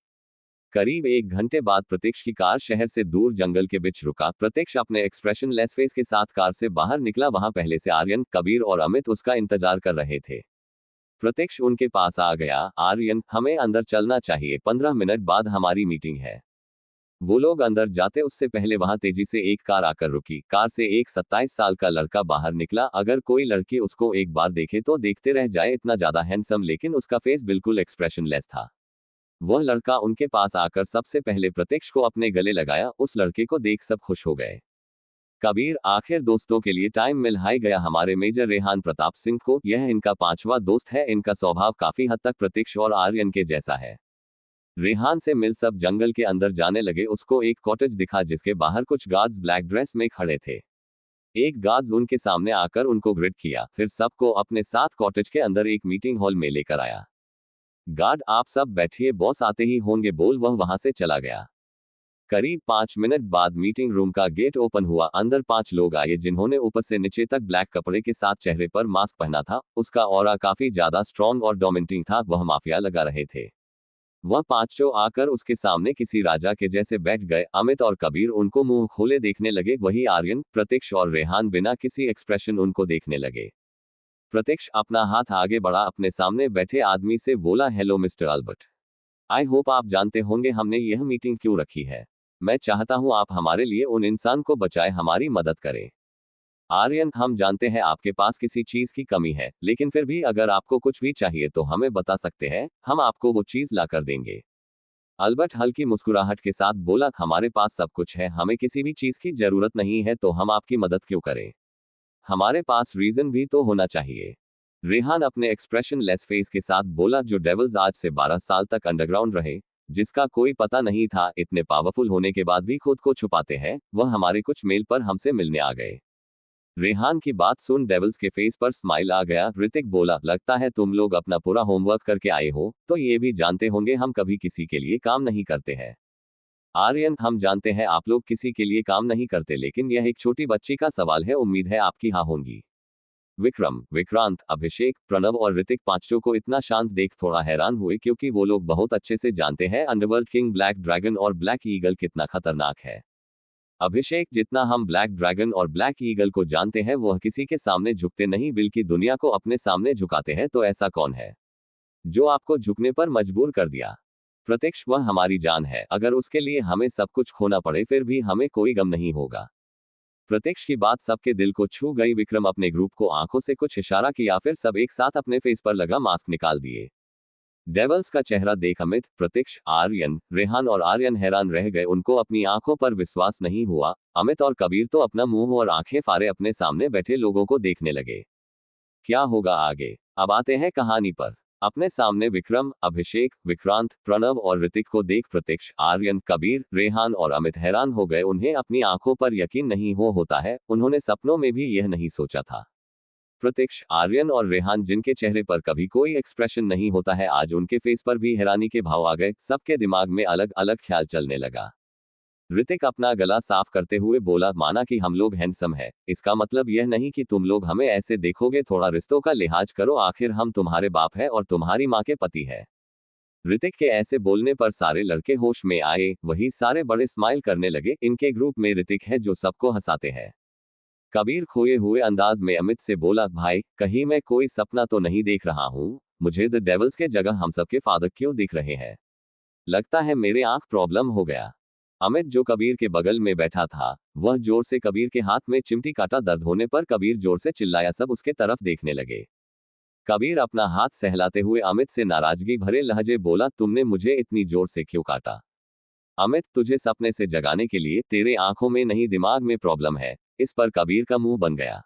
करीब 1 घंटे बाद प्रत्यक्ष की कार शहर से दूर जंगल के बीच रुका। प्रत्यक्ष अपने एक्सप्रेशन लेस फेस के साथ कार से बाहर निकला। वहां पहले से आर्यन, कबीर और अमित उसका इंतजार कर रहे थे। प्रत्यक्ष उनके पास आ गया। आर्यन, हमें अंदर चलना चाहिए, 15 मिनट बाद हमारी मीटिंग है। वो लोग अंदर जाते उससे पहले वहां तेजी से एक कार आकर रुकी। कार से एक 27 साल का लड़का बाहर निकला। अगर कोई लड़की उसको एक बार देखे तो देखते रह जाए, इतना ज्यादा हैंडसम, लेकिन उसका फेस बिल्कुल एक्सप्रेशनलेस था। वह लड़का उनके पास आकर सबसे पहले प्रत्यक्ष को अपने गले लगाया। उस लड़के को देख सब खुश हो गए। कबीर, आखिर दोस्तों के लिए टाइम मिल ही गया। हमारे मेजर रेहान प्रताप सिंह को, यह इनका 5वां दोस्त है। इनका स्वभाव काफी हद तक प्रत्यक्ष और आर्यन के जैसा है। रेहान से मिल सब जंगल के अंदर जाने लगे। उसको एक कॉटेज दिखा जिसके बाहर कुछ गार्ड्स ब्लैक ड्रेस में खड़े थे। एक गार्ड्स उनके सामने आकर उनको ग्रिट किया, फिर सबको अपने साथ कॉटेज के अंदर एक मीटिंग हॉल में लेकर आया। गार्ड, आप सब बैठिए, बॉस आते ही होंगे, बोल वह वहां से चला गया। करीब 5 मिनट बाद मीटिंग रूम का गेट ओपन हुआ। अंदर 5 लोग आए जिन्होंने ऊपर से नीचे तक ब्लैक कपड़े के साथ चेहरे पर मास्क पहना था। उसका ऑरा काफी ज्यादा स्ट्रॉन्ग और डोमिनेटिंग था। वह माफिया लगा रहे थे। वह 5 आकर उसके सामने किसी राजा के जैसे बैठ गए। अमित और कबीर उनको मुंह खोले देखने लगे। वही आर्यन, प्रत्यक्ष और रेहान बिना किसी एक्सप्रेशन उनको देखने लगे। प्रत्यक्ष अपना हाथ आगे बढ़ा, अपने सामने बैठे आदमी से बोला, hello mister Albert. I hope आप जानते होंगे हमने यह मीटिंग क्यों रखी है। मैं चाहता हूं आप हमारे लिए उन इंसान को बचाए, हमारी मदद करें। आर्यन, हम जानते हैं आपके पास किसी चीज की कमी है, लेकिन फिर भी अगर आपको कुछ भी चाहिए तो हमें बता सकते हैं, हम आपको वो चीज ला कर देंगे। अल्बर्ट हल्की मुस्कुराहट के साथ बोला, हमारे पास सब कुछ है, हमें किसी भी चीज की जरूरत नहीं है, तो हम आपकी मदद क्यों करें? हमारे पास रीजन भी तो होना चाहिए। रेहान अपने एक्सप्रेशन लेस फेस के साथ बोला, जो डेविल्स आज से 12 साल तक अंडरग्राउंड रहे, जिसका कोई पता नहीं था, इतने पावरफुल होने के बाद भी खुद को छुपाते हैं, वह हमारे कुछ मेल पर हमसे मिलने आ गए। रेहान की बात सुन डेविल्स के फेस पर स्माइल आ गया। ऋतिक बोला, लगता है तुम लोग अपना पूरा होमवर्क करके आए हो, तो ये भी जानते होंगे हम कभी किसी के लिए काम नहीं करते हैं। आर्यन, हम जानते हैं आप लोग किसी के लिए काम नहीं करते, लेकिन यह एक छोटी बच्ची का सवाल है, उम्मीद है आपकी हाँ होंगी। विक्रम, विक्रांत, अभिषेक, प्रणव और ऋतिक 5 को इतना शांत देख थोड़ा हैरान हुए, क्योंकि वो लोग बहुत अच्छे से जानते हैं अंडरवर्ल्ड किंग ब्लैक ड्रैगन और ब्लैक ईगल कितना खतरनाक है। अभिषेक, जितना हम ब्लैक ड्रैगन और ब्लैक ईगल को जानते हैं, वह किसी के सामने झुकते नहीं, बल्कि दुनिया को अपने सामने झुकाते हैं। तो ऐसा कौन है जो आपको झुकने पर मजबूर कर दिया? प्रत्यक्ष, वह हमारी जान है। अगर उसके लिए हमें सब कुछ खोना पड़े, फिर भी हमें कोई गम नहीं होगा। प्रत्यक्ष की बात सबके दिल को छू गई। विक्रम अपने ग्रुप को आंखों से कुछ इशारा किया, फिर सब एक साथ अपने फेस पर लगा मास्क निकाल दिए। डेवल्स का चेहरा देख अमित, प्रत्यक्ष, आर्यन, रेहान और आर्यन हैरान रह गए। उनको अपनी आंखों पर विश्वास नहीं हुआ। अमित और कबीर तो अपना मुंह और आंखें फाड़े अपने सामने बैठे लोगों को देखने लगे। क्या होगा आगे, अब आते हैं कहानी पर। अपने सामने विक्रम, अभिषेक, विक्रांत, प्रणव और ऋतिक को देख प्रत्यक्ष, आर्यन, कबीर, रेहान और अमित हैरान हो गए। उन्हें अपनी आंखों पर यकीन नहीं होता है। उन्होंने सपनों में भी यह नहीं सोचा था। प्रत्यक्ष, आर्यन और रेहान, जिनके चेहरे पर कभी कोई एक्सप्रेशन नहीं होता है, आज उनके फेस पर भी हैरानी के भाव आ गए। सबके दिमाग में अलग अलग ख्याल चलने लगा। ऋतिक अपना गला साफ करते हुए बोला, माना कि हम लोग हैंडसम है, इसका मतलब यह नहीं कि तुम लोग हमें ऐसे देखोगे। थोड़ा रिश्तों का लिहाज करो, आखिर हम तुम्हारे बाप है और तुम्हारी माँ के पति है। ऋतिक के ऐसे बोलने पर सारे लड़के होश में आए। वही सारे बड़े स्माइल करने लगे। इनके ग्रुप में ऋतिक है जो सबको हंसाते हैं। कबीर खोए हुए अंदाज में अमित से बोला, भाई, कहीं मैं कोई सपना तो नहीं देख रहा हूँ? मुझे द डेविल्स के जगह हम सबके फादर क्यों दिख रहे हैं? लगता है मेरे आंख प्रॉब्लम हो गया। अमित जो कबीर के बगल में बैठा था, वह जोर से कबीर के हाथ में चिमटी काटा। दर्द होने पर कबीर जोर से चिल्लाया। सब उसके तरफ देखने लगे। कबीर अपना हाथ सहलाते हुए अमित से नाराजगी भरे लहजे बोला, तुमने मुझे इतनी जोर से क्यों काटा? अमित, तुझे सपने से जगाने के लिए तेरे आंखों में नहीं दिमाग में प्रॉब्लम है। इस पर कबीर का मुंह बन गया।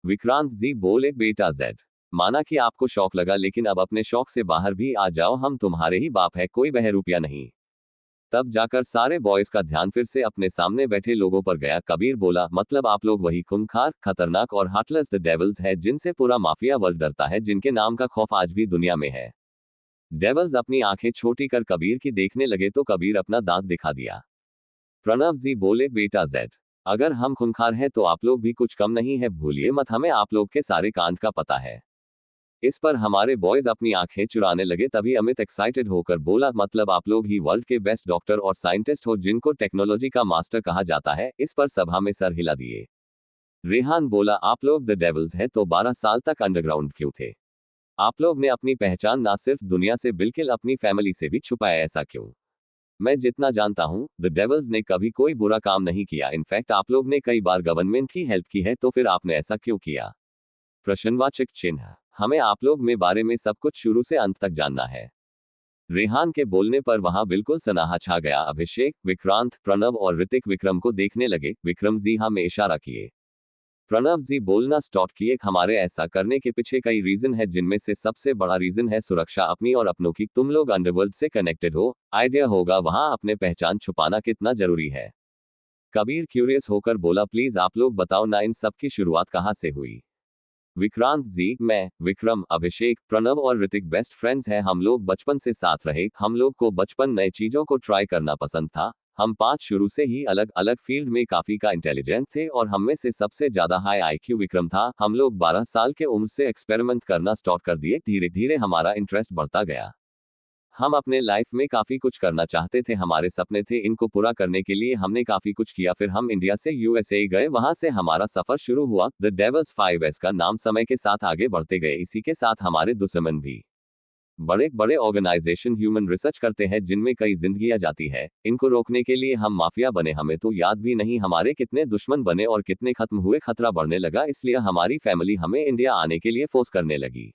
विक्रांत जी बोले, बेटा जेड, माना कि आपको शौक लगा, लेकिन अब अपने शौक से बाहर भी आ जाओ। हम तुम्हारे ही बाप है, कोई बहरूपिया नहीं। तब जाकर सारे बॉयज का ध्यान फिर से अपने सामने बैठे लोगों पर गया। कबीर बोला, मतलब आप लोग वही खूंखार, खतरनाक और हार्टलेस द डेविल्स है जिनसे पूरा माफिया वर्ल्ड डरता है, जिनके नाम का खौफ आज भी दुनिया में है। डेविल्स अपनी आंखें छोटी कर कबीर की देखने लगे तो कबीर अपना दांत दिखा दिया। प्रणव जी बोले, बेटा जेड, अगर हम खूंखार हैं तो आप लोग भी कुछ कम नहीं है। भूलिए मत, हमें आप लोग के सारे कांड का पता है। इस पर हमारे बॉयज अपनी आंखें चुराने लगे। तभी अमित एक्साइटेड होकर बोला, मतलब आप लोग ही वर्ल्ड के बेस्ट डॉक्टर और साइंटिस्ट हो, जिनको टेक्नोलॉजी का मास्टर कहा जाता है। इस पर सभा में सर हिला दिए। रेहान बोला, आप लोग द डेविल्स हैं तो 12 साल तक अंडरग्राउंड क्यों थे? आप लोग ने अपनी पहचान ना सिर्फ दुनिया से बल्कि अपनी फैमिली से भी छुपाया, ऐसा क्यों? मैं जितना जानता हूं, द डेविल्स ने कभी कोई बुरा काम नहीं किया। इनफैक्ट आप लोग ने कई बार गवर्नमेंट की हेल्प की है, तो फिर आपने ऐसा क्यों किया? प्रश्नवाचक चिन्ह। हमें आप लोग में बारे में सब कुछ शुरू से अंत तक जानना है। रेहान के बोलने पर वहां बिल्कुल सनाहा छा गया। अभिषेक, विक्रांत, प्रणव और ऋतिक विक्रम को देखने लगे। विक्रम जी हाँ में इशारा किए। प्रणव जी बोलना स्टार्ट किए, हमारे ऐसा करने के पीछे कई रीजन है, जिनमें से सबसे बड़ा रीजन है सुरक्षा, अपनी और अपनों की। तुम लोग अंडरवर्ल्ड से कनेक्टेड हो, आइडिया होगा वहां अपने पहचान छुपाना कितना जरूरी है। कबीर क्यूरियस होकर बोला, प्लीज आप लोग बताओ ना, इन सब की शुरुआत कहाँ से हुई? विक्रांत जी, मैं, विक्रम, अभिषेक, प्रणव और ऋतिक बेस्ट फ्रेंड्स हैं। हम लोग बचपन से साथ रहे। हम लोग को बचपन नए चीजों को ट्राई करना पसंद था। हम 5 शुरू से ही अलग अलग फील्ड में काफी का इंटेलिजेंट थे और हम में से सबसे ज्यादा हाई आईक्यू विक्रम था। हम लोग 12 साल के उम्र से एक्सपेरिमेंट करना स्टार्ट कर दिए। धीरे धीरे हमारा इंटरेस्ट बढ़ता गया। हम अपने लाइफ में काफी कुछ करना चाहते थे, हमारे सपने थे, इनको पूरा करने के लिए हमने काफी कुछ किया। फिर हम इंडिया से यूएसए गए, वहां से हमारा सफर शुरू हुआ। द डेविल्स 5S का नाम समय के साथ आगे बढ़ते गए। इसी के साथ हमारे दुश्मन भी। बड़े बड़े ऑर्गेनाइजेशन ह्यूमन रिसर्च करते हैं जिनमें कई जिंदगियां जाती है। इनको रोकने के लिए हम माफिया बने। हमें तो याद भी नहीं हमारे कितने दुश्मन बने और कितने खत्म हुए। खतरा बढ़ने लगा, इसलिए हमारी फैमिली हमें इंडिया आने के लिए फोर्स करने लगी।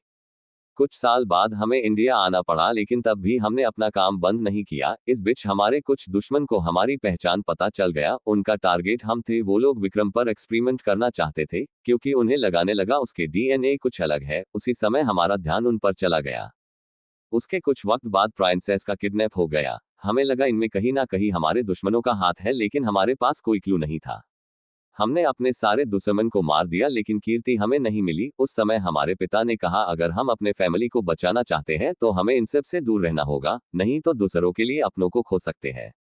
कुछ साल बाद हमें इंडिया आना पड़ा, लेकिन तब भी हमने अपना काम बंद नहीं किया। इस बीच हमारे कुछ दुश्मन को हमारी पहचान पता चल गया। उनका टारगेट हम थे। वो लोग विक्रम पर एक्सपेरिमेंट करना चाहते थे, क्योंकि उन्हें लगाने लगा उसके डीएनए कुछ अलग है। उसी समय हमारा ध्यान उन पर चला गया। उसके कुछ वक्त बाद प्रिंसेस का किडनैप हो गया। हमें लगा इनमें कहीं ना कहीं हमारे दुश्मनों का हाथ है, लेकिन हमारे पास कोई क्लू नहीं था। हमने अपने सारे दुश्मन को मार दिया, लेकिन कीर्ति हमें नहीं मिली। उस समय हमारे पिता ने कहा, अगर हम अपने फैमिली को बचाना चाहते हैं तो हमें इन सब से दूर रहना होगा, नहीं तो दूसरों के लिए अपनों को खो सकते हैं।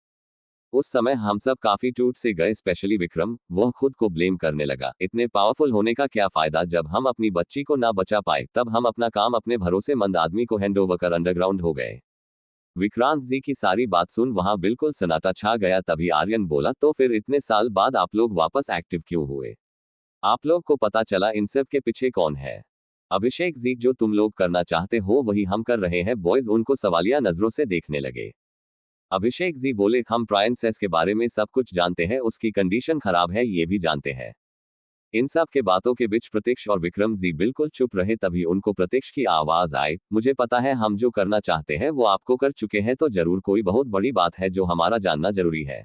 उस समय हम सब काफी टूट से गए, स्पेशली विक्रम। वह खुद को ब्लेम करने लगा, इतने पावरफुल होने का क्या फायदा जब हम अपनी बच्ची को ना बचा पाए। तब हम अपना काम अपने भरोसेमंद आदमी को हैंड ओवर कर अंडरग्राउंड हो गए। विक्रांत जी की सारी बात सुन वहां बिल्कुल सन्नाटा छा गया। तभी आर्यन बोला, तो फिर इतने साल बाद आप लोग वापस एक्टिव क्यों हुए? आप लोग को पता चला इन सब के पीछे कौन है? अभिषेक जी, जो तुम लोग करना चाहते हो वही हम कर रहे हैं। बॉयज उनको सवालिया नजरों से देखने लगे। अभिषेक जी बोले, हम प्रिंसेस के बारे में सब कुछ जानते हैं, उसकी कंडीशन खराब है ये भी जानते हैं। इन सब के बातों के बीच प्रतीक्ष और विक्रम जी बिल्कुल चुप रहे। तभी उनको प्रतीक्ष की आवाज आई, मुझे पता है हम जो करना चाहते हैं वो आपको कर चुके हैं, तो जरूर कोई बहुत बड़ी बात है जो हमारा जानना जरूरी है।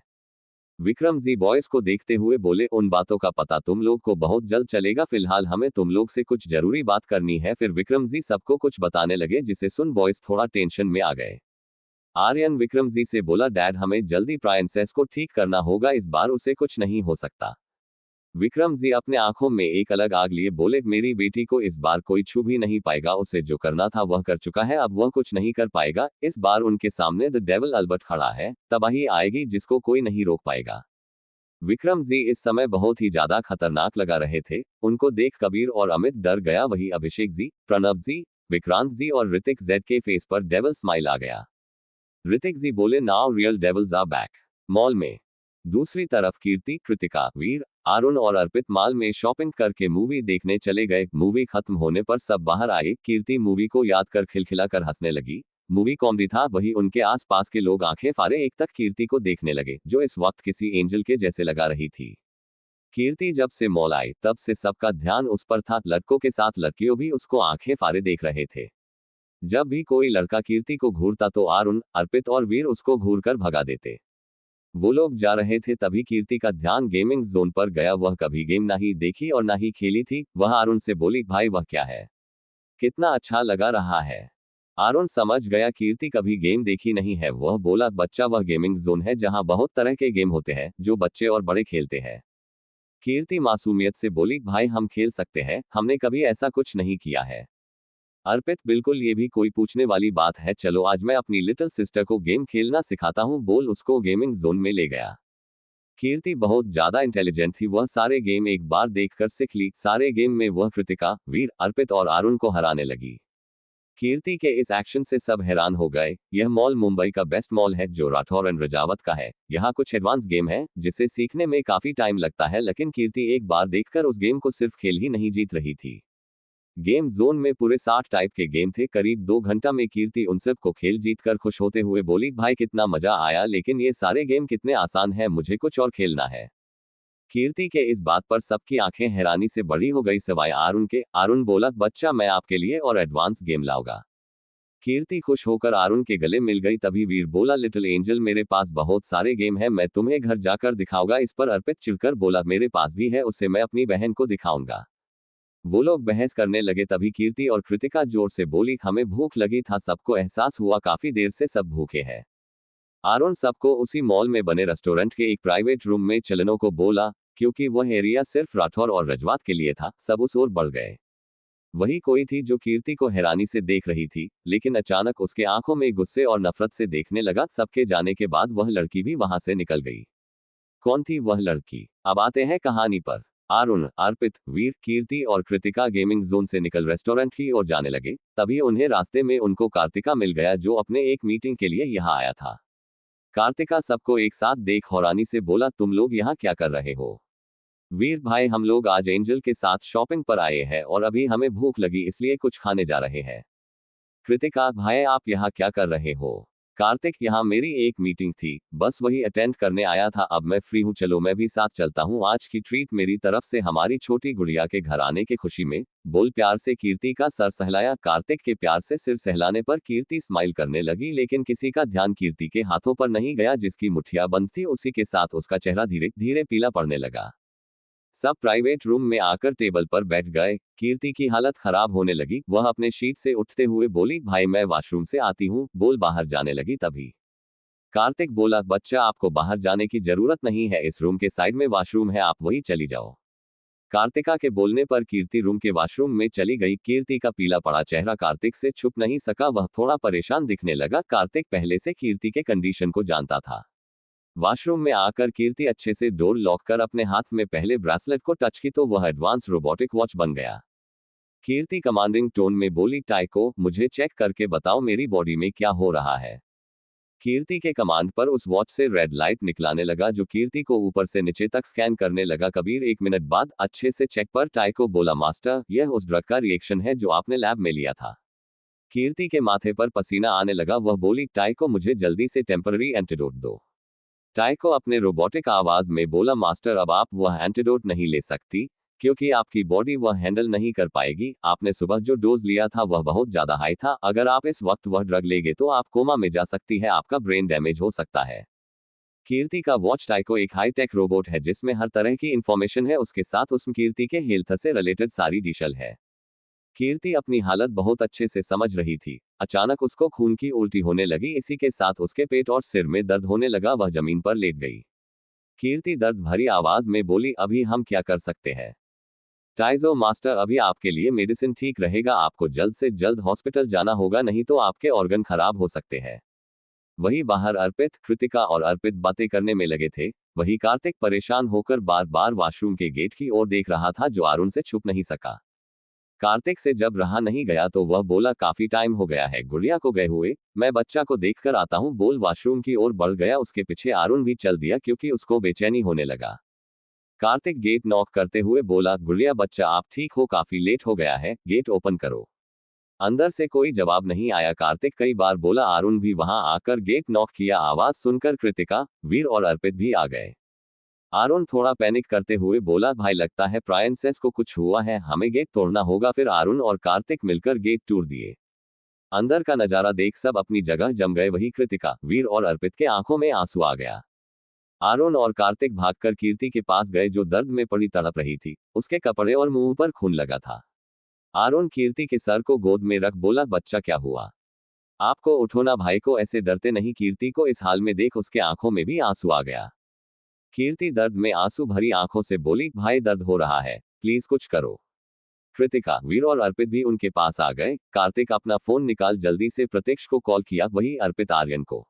विक्रम जी बॉयज को देखते हुए बोले, उन बातों का पता तुम लोग को बहुत जल्द चलेगा, फिलहाल हमें तुम लोग से कुछ जरूरी बात करनी है। फिर विक्रम जी सबको कुछ बताने लगे, जिसे सुन बॉयज थोड़ा टेंशन में आ गए। आर्यन विक्रम जी से बोला, डैड हमें जल्दी प्रिंसेस को ठीक करना होगा, इस बार उसे कुछ नहीं हो सकता। विक्रम जी अपने आंखों में एक अलग आग लिए बोले, मेरी बेटी को इस बार कोई छू भी नहीं पाएगा। उसे जो करना था वह कर चुका है, अब वह कुछ नहीं कर पाएगा। इस बार उनके सामने द डेविल अल्बर्ट खड़ा है, तबाही आएगी जिसको कोई नहीं रोक पाएगा। विक्रम जी इस समय बहुत ही ज्यादा खतरनाक लगा रहे थे। उनको देख कबीर और अमित डर गया। वही अभिषेक जी, प्रणव जी, विक्रांत जी और ऋतिक जेड के फेस पर डेविल स्माइल आ गया। ऋतिक जी बोले, now real devils are back. Mall में दूसरी तरफ कीर्ति, कृतिका, वीर, अरुण और अर्पित मॉल में शॉपिंग करके मूवी देखने चले गए। मूवी खत्म होने पर सब बाहर आए। कीर्ति मूवी को याद कर खिलखिलाकर हंसने लगी। मूवी कॉमेडी था। वही उनके आसपास के लोग आंखें फाड़े एक तक कीर्ति को देखने लगे, जो इस वक्त किसी एंजल के जैसे लगा रही थी। कीर्ति जब से मॉल आई तब से सबका ध्यान उस पर था। लड़कों के साथ लड़कियों भी उसको आंखें फाड़े देख रहे थे। जब भी कोई लड़का कीर्ति को घूरता तो अरुण, अर्पित और वीर उसको घूर कर भगा देते। वो लोग जा रहे थे तभी कीर्ति का ध्यान गेमिंग जोन पर गया। वह कभी गेम ना ही देखी और ना ही खेली थी। वह अरुण से बोली, भाई वह क्या है, कितना अच्छा लगा रहा है। अरुण समझ गया कीर्ति कभी गेम देखी नहीं है। वह बोला, बच्चा वह गेमिंग जोन है जहां बहुत तरह के गेम होते हैं जो बच्चे और बड़े खेलते हैं। कीर्ति मासूमियत से बोली, भाई हम खेल सकते हैं, हमने कभी ऐसा कुछ नहीं किया है। अर्पित, बिल्कुल ये भी कोई पूछने वाली बात है, चलो आज मैं अपनी लिटिल सिस्टर को गेम खेलना सिखाता हूँ, बोल उसको गेमिंग जोन में ले गया। कीर्ति बहुत ज्यादा इंटेलिजेंट थी। वह सारे गेम एक बार देखकर सीख ली। सारे गेम में वह कृतिका, वीर, अर्पित और अरुण को हराने लगी। कीर्ति के इस एक्शन से सब हैरान हो गए। यह मॉल मुंबई का बेस्ट मॉल है जो राठौर एंड रजावत का है। यहाँ कुछ एडवांस गेम है जिसे सीखने में काफी टाइम लगता है, लेकिन कीर्ति एक बार देखकर उस गेम को सिर्फ खेल ही नहीं जीत रही थी। गेम जोन में पूरे 60 टाइप के गेम थे। करीब 2 घंटा में कीर्ति उन सब को खेल जीतकर खुश होते हुए बोली, भाई कितना मजा आया, लेकिन ये सारे गेम कितने आसान है, मुझे कुछ और खेलना है। कीर्ति के इस बात पर सबकी आंखें हैरानी से बड़ी हो गई सिवाय अरुण के। अरुण बोला, बच्चा मैं आपके लिए और एडवांस गेम लाऊंगा। कीर्ति खुश होकर अरुण के गले मिल गई। तभी वीर बोला, लिटिल एंजल मेरे पास बहुत सारे गेम है, मैं तुम्हें घर जाकर दिखाऊंगा। इस पर अर्पित चिढ़कर बोला, मेरे पास भी है, उसे मैं अपनी बहन को दिखाऊंगा। वो लोग बहस करने लगे। तभी कीर्ति और कृतिका जोर से बोली, हमें भूख लगी था। सबको एहसास हुआ काफी देर से सब भूखे हैं। अरुण सबको उसी मॉल में बने रेस्टोरेंट के एक प्राइवेट रूम में चलने को बोला। क्योंकि वह एरिया सिर्फ राठौर और रजवात के लिए था, सब उस ओर बढ़ गए। वही कोई थी जो कीर्ति को हैरानी से देख रही थी, लेकिन अचानक उसके आंखों में गुस्से और नफरत से देखने लगा। सबके जाने के बाद वह लड़की भी वहां से निकल गई। कौन थी वह लड़की, अब आते हैं कहानी पर। अरुण, अर्पित, वीर, कीर्ति और कृतिका गेमिंग जोन से निकल रेस्टोरेंट की ओर जाने लगे। तभी उन्हें रास्ते में उनको कार्तिका मिल गया, जो अपने एक मीटिंग के लिए यहाँ आया था। कार्तिका सबको एक साथ देख हैरानी से बोला, तुम लोग यहाँ क्या कर रहे हो। वीर, भाई हम लोग आज एंजल के साथ शॉपिंग पर आए हैं और अभी हमें भूख लगी इसलिए कुछ खाने जा रहे हैं। कृतिका, भाई आप यहाँ क्या कर रहे हो। कार्तिक, यहाँ मेरी एक मीटिंग थी, बस वही अटेंड करने आया था, अब मैं फ्री हूँ, चलो मैं भी साथ चलता हूँ। आज की ट्रीट मेरी तरफ से हमारी छोटी गुड़िया के घर आने की खुशी में, बोल प्यार से कीर्ति का सर सहलाया। कार्तिक के प्यार से सिर सहलाने पर कीर्ति स्माइल करने लगी, लेकिन किसी का ध्यान कीर्ति के हाथों पर नहीं गया। जिसकी मुठ्ठियां बंद थी उसी के साथ उसका चेहरा धीरे धीरे पीला पड़ने लगा। सब प्राइवेट रूम में आकर टेबल पर बैठ गए। कीर्ति की हालत खराब होने लगी। वह अपने शीट से उठते हुए बोली, भाई मैं वॉशरूम से आती हूँ, बोल बाहर जाने लगी। तभी कार्तिक बोला, बच्चा आपको बाहर जाने की जरूरत नहीं है, इस रूम के साइड में वॉशरूम है, आप वही चली जाओ। कार्तिका के बोलने पर कीर्ति रूम के वॉशरूम में चली गई। कीर्ति का पीला पड़ा चेहरा कार्तिक से छुप नहीं सका, वह थोड़ा परेशान दिखने लगा। कार्तिक पहले से कीर्ति के कंडीशन को जानता था। वॉशरूम में आकर कीर्ति अच्छे से डोर लॉक कर अपने हाथ में पहले ब्रेसलेट को टच की तो वह एडवांस रोबोटिक वॉच बन गया। कीर्ति कमांडिंग टोन में बोली, टाइको मुझे चेक करके बताओ मेरी बॉडी में क्या हो रहा है। कीर्ति के कमांड पर उस वॉच से रेड लाइट निकलाने लगा, जो कीर्ति को ऊपर से नीचे तक स्कैन करने लगा। कबीर 1 मिनट बाद अच्छे से चेक पर टाइको बोला, मास्टर यह उस ड्रग का रिएक्शन है जो आपने लैब में लिया था। कीर्ति के माथे पर पसीना आने लगा। वह बोली, टाइको मुझे जल्दी से टेम्पररी एंटीडोट दो। टाइको अपने रोबोटिक आवाज में बोला, मास्टर अब आप वह एंटीडोट नहीं ले सकती, क्योंकि आपकी बॉडी वह हैंडल नहीं कर पाएगी। आपने सुबह जो डोज लिया था वह बहुत ज्यादा हाई था, अगर आप इस वक्त वह ड्रग लेंगे तो आप कोमा में जा सकती है, आपका ब्रेन डैमेज हो सकता है। कीर्ति का वॉच टाइको एक हाईटेक रोबोट है जिसमें हर तरह की इंफॉर्मेशन है, उसके साथ उसमें कीर्ति के हेल्थ से रिलेटेड सारी डिटेल है। कीर्ति अपनी हालत बहुत अच्छे से समझ रही थी। अचानक उसको खून की उल्टी होने लगी, इसी के साथ उसके पेट और सिर में दर्द होने लगा। वह जमीन पर लेट गई। कीर्ति दर्द भरी आवाज में बोली, अभी हम क्या कर सकते हैं। टाइजो, मास्टर अभी आपके लिए मेडिसिन ठीक रहेगा, आपको जल्द से जल्द हॉस्पिटल जाना होगा, नहीं तो आपके ऑर्गन खराब हो सकते हैं। वही बाहर अर्पित, कृतिका और अर्पित बातें करने में लगे थे। वही कार्तिक परेशान होकर बार बार वॉशरूम के गेट की ओर देख रहा था, जो अरुण से छुप नहीं सका। कार्तिक से जब रहा नहीं गया तो वह बोला, काफी टाइम हो गया है गुड़िया को गए हुए, मैं बच्चा को देख कर आता हूँ, बोल वॉशरूम की ओर बढ़ गया। उसके पीछे अरुण भी चल दिया क्योंकि उसको बेचैनी होने लगा। कार्तिक गेट नॉक करते हुए बोला, गुड़िया बच्चा आप ठीक हो, काफी लेट हो गया है, गेट ओपन करो। अंदर से कोई जवाब नहीं आया। कार्तिक कई बार बोला। अरुण भी वहां आकर गेट नॉक किया। आवाज सुनकर कृतिका, वीर और अर्पित भी आ गए। अरुण थोड़ा पैनिक करते हुए बोला, भाई लगता है प्रांसेस को कुछ हुआ है, हमें गेट तोड़ना होगा। फिर अरुण और कार्तिक मिलकर गेट तोड़ दिए। अंदर का नजारा देख सब अपनी जगह जम गए। वही कृतिका, वीर और अर्पित के आंखों में आंसू आ गया। अरुण और कार्तिक भागकर कीर्ति के पास गए जो दर्द में पड़ी तड़प रही थी। उसके कपड़े और मुंह पर खून लगा था। अरुण कीर्ति के सर को गोद में रख बोला, बच्चा क्या हुआ? आपको उठो ना, भाई को ऐसे डरते नहीं। कीर्ति को इस हाल में देख उसके आंखों में भी आंसू आ गया। कीर्ति दर्द में आंसू भरी आंखों से बोली, भाई दर्द हो रहा है, प्लीज कुछ करो। कृतिका, वीर और अर्पित भी उनके पास आ गए। कार्तिक अपना फोन निकाल जल्दी से प्रत्यक्ष को कॉल किया, वही अर्पित आर्यन को।